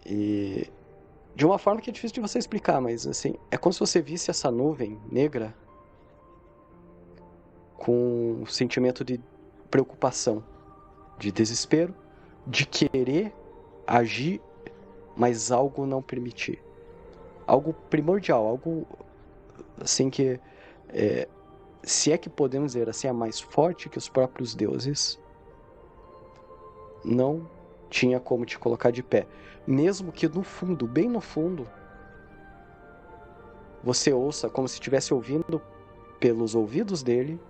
E de uma forma que é difícil de você explicar, mas assim, é como se você visse essa nuvem negra com um sentimento de preocupação, de desespero, de querer agir, mas algo não permitir. Algo primordial, algo assim que, se é que podemos dizer assim, é mais forte que os próprios deuses, não tinha como te colocar de pé. Mesmo que no fundo, bem no fundo, você ouça como se estivesse ouvindo pelos ouvidos dele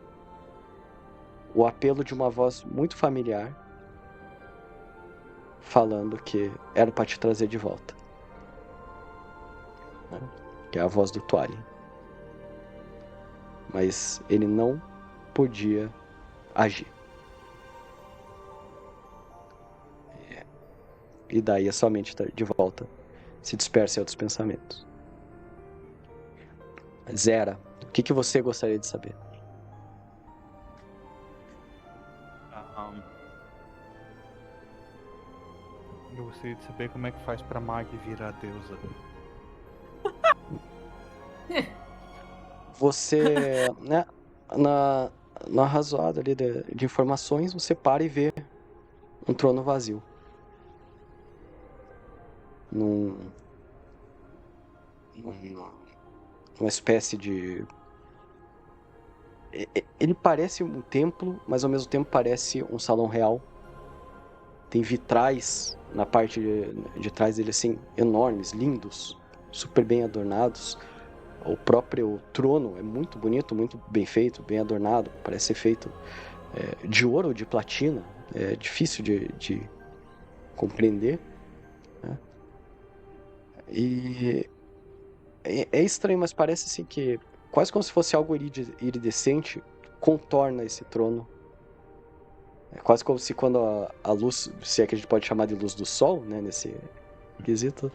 o apelo de uma voz muito familiar falando que era para te trazer de volta, né? Que é a voz do Tuari. Mas ele não podia agir. E daí a sua mente está de volta, se dispersa em outros pensamentos. Zera, o que você gostaria de saber? Eu gostaria de saber como é que faz pra Mag virar deusa. Você, né, na arrazoada ali de informações, você para e vê um trono vazio. Numa espécie de... Ele parece um templo, mas ao mesmo tempo parece um salão real. Tem vitrais na parte de trás dele, assim, enormes, lindos, super bem adornados. O próprio trono é muito bonito, muito bem feito, bem adornado. Parece ser feito de ouro ou de platina. É difícil de compreender, né? E é estranho, mas parece assim que quase como se fosse algo iridescente contorna esse trono. É quase como se quando a luz, se é que a gente pode chamar de luz do sol, né, nesse quesito,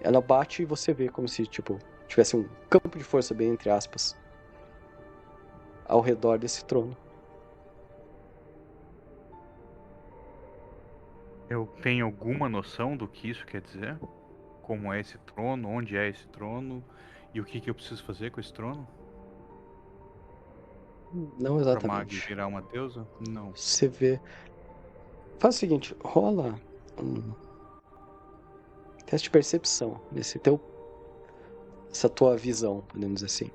ela bate e você vê como se, tipo, tivesse um campo de força, bem entre aspas, ao redor desse trono. Eu tenho alguma noção do que isso quer dizer? Como é esse trono? Onde é esse trono? E o que eu preciso fazer com esse trono? Não Pra Mag exatamente. virar uma deusa? Não. Você vê... Faz o seguinte, rola um teste de percepção essa tua visão, podemos dizer assim.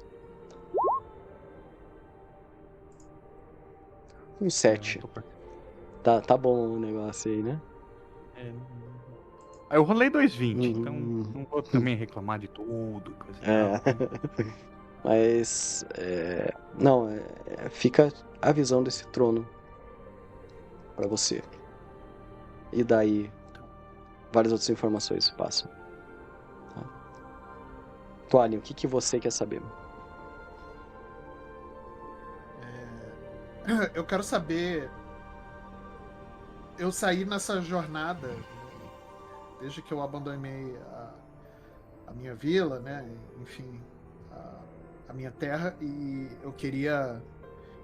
Um 7. Tá bom o negócio aí, né? Eu rolei 2,20, então não vou também reclamar de tudo. Coisa Mas... não, fica a visão desse trono pra você. E daí, várias outras informações passam. Tá? Colin, o que você quer saber? Eu quero saber... Eu saí nessa jornada, desde que eu abandonei a minha vila, né? Enfim, a minha terra, e eu queria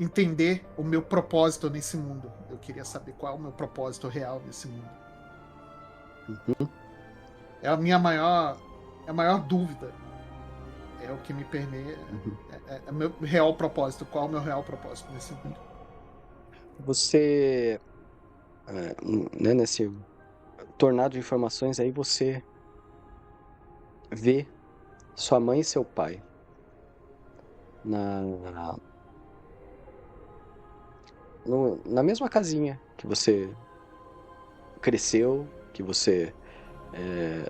entender o meu propósito nesse mundo. Eu queria saber qual é o meu propósito real nesse mundo. Uhum. É a minha maior dúvida. É o que me permeia. Uhum. É meu real propósito. Qual é o meu real propósito nesse mundo? Você, né, nesse tornado de informações aí, você vê sua mãe e seu pai na mesma casinha que você cresceu, que você...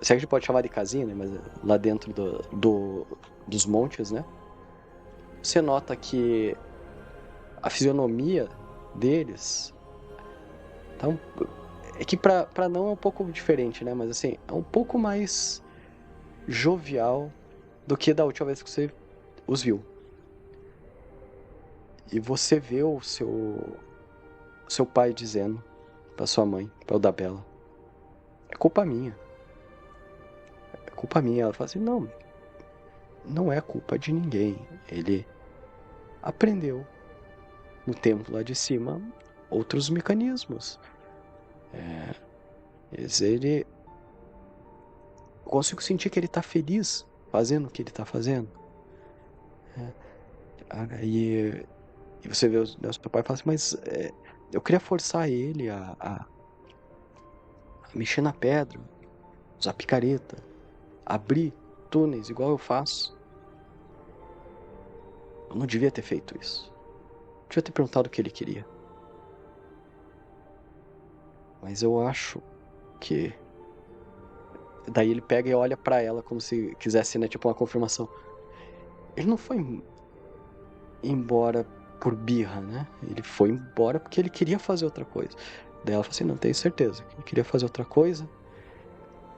se a gente pode chamar de casinha, né? Mas lá dentro dos montes, né? Você nota que a fisionomia deles tá é que pra não é um pouco diferente, né? Mas assim, é um pouco mais jovial do que da última vez que você os viu. E você vê o seu pai dizendo pra sua mãe, pra Odabela: é culpa minha. É culpa minha. Ela fala assim: não é culpa de ninguém. Ele aprendeu no templo lá de cima outros mecanismos. Eu consigo sentir que ele tá feliz fazendo o que ele tá fazendo. E você vê os papai fala assim: mas eu queria forçar ele a mexer na pedra, usar picareta, abrir túneis igual eu faço. Eu não devia ter feito isso. Eu devia ter perguntado o que ele queria. Mas eu acho que... Daí ele pega e olha pra ela como se quisesse, né, tipo uma confirmação. Ele não foi embora por birra, né? Ele foi embora porque ele queria fazer outra coisa. Daí ela fala assim: não tenho certeza. Ele queria fazer outra coisa.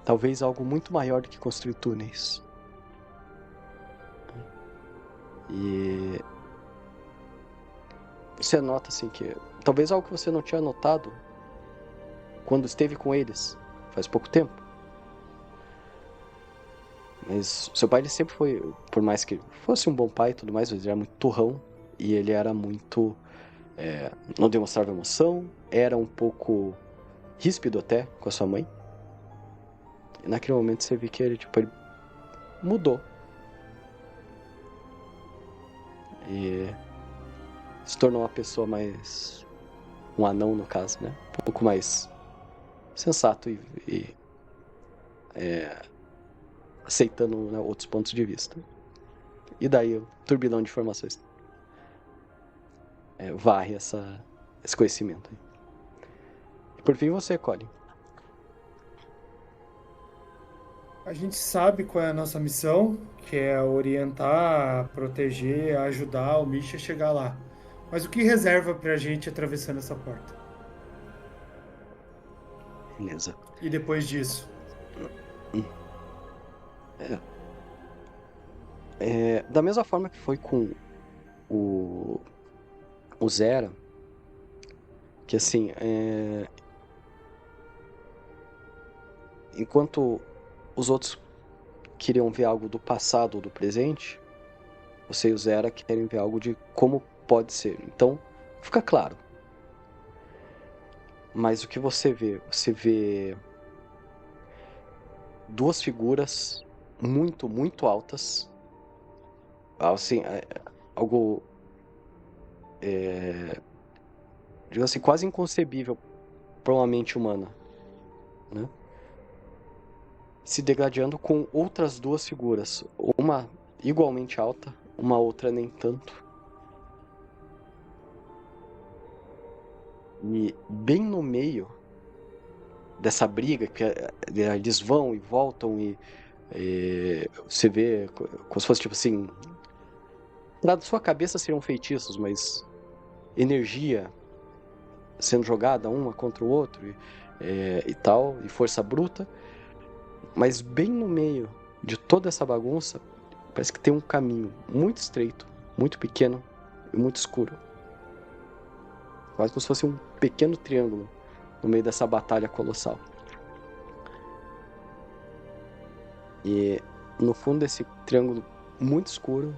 Talvez algo muito maior do que construir túneis. E você nota assim que talvez algo que você não tinha notado quando esteve com eles faz pouco tempo. Mas seu pai, ele sempre foi, por mais que fosse um bom pai e tudo mais, ele era muito turrão. E ele era muito... não demonstrava emoção. Era um pouco ríspido até com a sua mãe. E naquele momento você vê que ele mudou. E se tornou uma pessoa mais... um anão, no caso, né? Um pouco mais sensato e aceitando, né, outros pontos de vista. E daí o turbilhão de informações varre esse conhecimento. E por fim você, Colin. A gente sabe qual é a nossa missão, que é orientar, proteger, ajudar o Misha a chegar lá. Mas o que reserva pra gente atravessando essa porta? Beleza. E depois disso? Da mesma forma que foi com o Zera, que assim, enquanto os outros queriam ver algo do passado ou do presente, você e o Zera querem ver algo de como pode ser. Então, fica claro. Mas o que você vê? Você vê duas figuras muito, muito altas. Assim, algo... digamos assim, quase inconcebível para uma mente humana, né? Se degladiando com outras duas figuras. Uma igualmente alta, uma outra nem tanto. E bem no meio dessa briga, que eles vão e voltam e você vê como se fosse tipo assim, na sua cabeça seriam feitiços, mas energia sendo jogada uma contra o outro e tal, e força bruta. Mas bem no meio de toda essa bagunça, parece que tem um caminho muito estreito, muito pequeno e muito escuro. Quase como se fosse um pequeno triângulo no meio dessa batalha colossal. E no fundo desse triângulo muito escuro,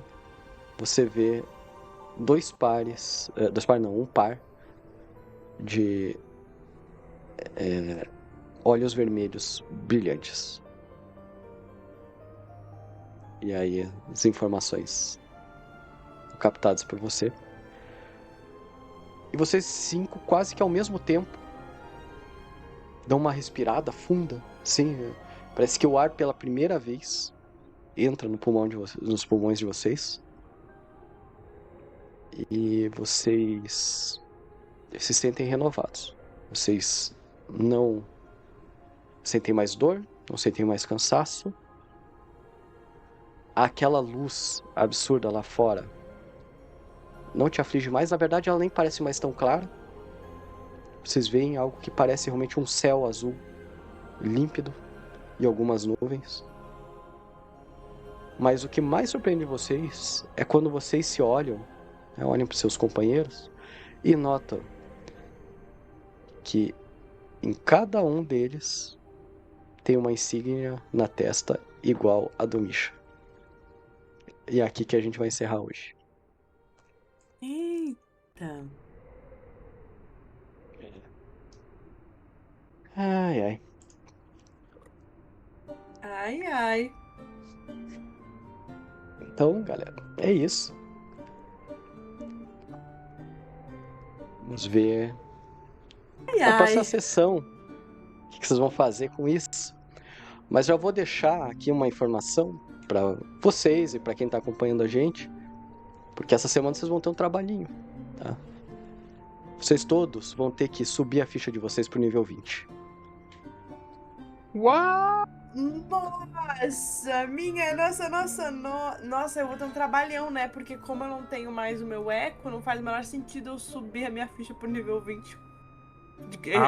você vê um par de olhos vermelhos brilhantes. E aí as informações captadas por você. E vocês 5, quase que ao mesmo tempo, dão uma respirada funda, assim, parece que o ar pela primeira vez entra no pulmão nos pulmões de vocês. E vocês se sentem renovados. Vocês não sentem mais dor, não sentem mais cansaço. Aquela luz absurda lá fora não te aflige mais. Na verdade, ela nem parece mais tão clara. Vocês veem algo que parece realmente um céu azul límpido e algumas nuvens. Mas o que mais surpreende vocês é quando vocês se olham para os seus companheiros e notam que em cada um deles tem uma insígnia na testa igual a do Misha. E é aqui que a gente vai encerrar hoje. Eita. Ai, ai. Ai, ai. Então, galera, é isso. Vamos ver na próxima sessão o que vocês vão fazer com isso. Mas já vou deixar aqui uma informação para vocês e para quem está acompanhando a gente, porque essa semana vocês vão ter um trabalhinho, tá? Vocês todos vão ter que subir a ficha de vocês pro nível 20. Uau! Nossa, nossa, eu vou ter um trabalhão, né? Porque como eu não tenho mais o meu eco, não faz o menor sentido eu subir a minha ficha pro nível 20.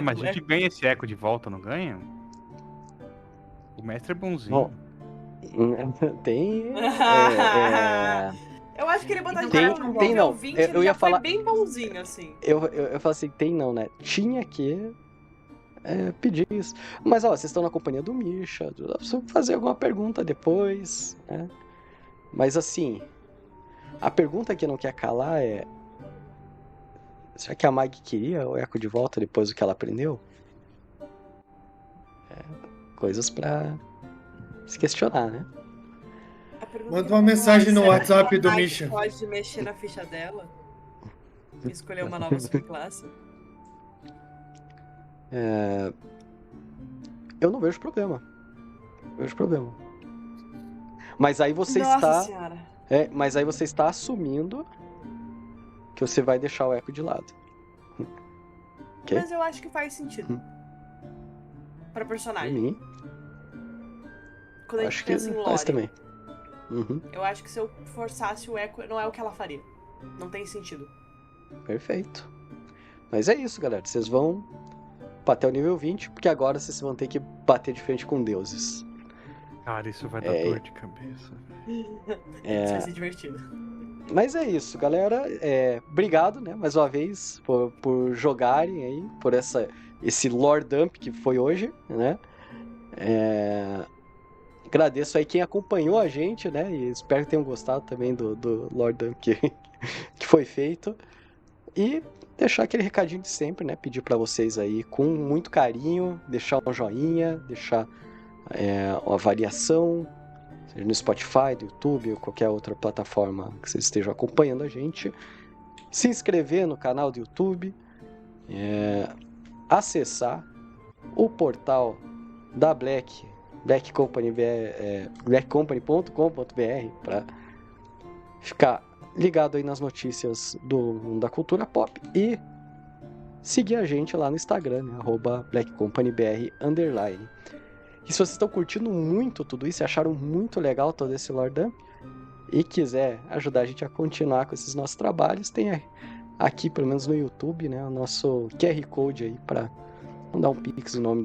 Mas a gente ganha esse eco de volta, não ganha? O mestre é bonzinho. Bom, tem... Eu acho que ele botar de nível 20, ele já foi bem bonzinho, assim. Eu falo assim, tem não, né? Tinha que pedir isso. Mas, vocês estão na companhia do Misha, preciso fazer alguma pergunta depois, né? Mas, assim, a pergunta que não quer calar é: será que a Mag queria o eco de volta depois do que ela aprendeu? Coisas pra se questionar, né? Manda uma mensagem no WhatsApp do Misha. Pode mexer na ficha dela e escolher uma nova subclasse? Eu não vejo problema. Mas aí você mas aí você está assumindo que você vai deixar o eco de lado. Okay? Mas eu acho que faz sentido. Pra personagem. Mim, quando a gente pensa em lore, também. Eu acho que se eu forçasse o eco, não é o que ela faria. Não tem sentido. Perfeito. Mas é isso, galera. Vocês vão até o nível 20, porque agora vocês vão ter que bater de frente com deuses. Cara, isso vai dar dor de cabeça. Isso vai ser divertido. Mas é isso, galera. Obrigado, né, mais uma vez, por jogarem aí, por esse lore dump que foi hoje, né? Agradeço aí quem acompanhou a gente, né? E espero que tenham gostado também do lore dump que foi feito. E deixar aquele recadinho de sempre, né? Pedir para vocês aí, com muito carinho, deixar um joinha, deixar uma avaliação, seja no Spotify, do YouTube ou qualquer outra plataforma que vocês estejam acompanhando a gente. Se inscrever no canal do YouTube, acessar o portal da blackcompany.com.br para ficar ligado aí nas notícias do mundo da cultura pop e seguir a gente lá no Instagram, né, @blackcompany_br_. E se vocês estão curtindo muito tudo isso, acharam muito legal todo esse lore dump e quiser ajudar a gente a continuar com esses nossos trabalhos, tem aqui, pelo menos no YouTube, né, o nosso QR Code aí para mandar um pix no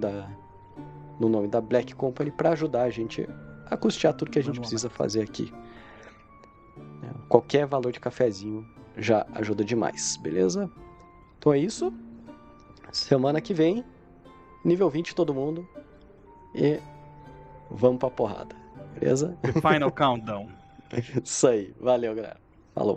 nome da Black Company para ajudar a gente a custear tudo que a gente precisa fazer aqui. Qualquer valor de cafezinho já ajuda demais, beleza? Então é isso. Semana que vem, nível 20 todo mundo. E vamos pra porrada, beleza? The Final Countdown. Isso aí. Valeu, galera. Falou.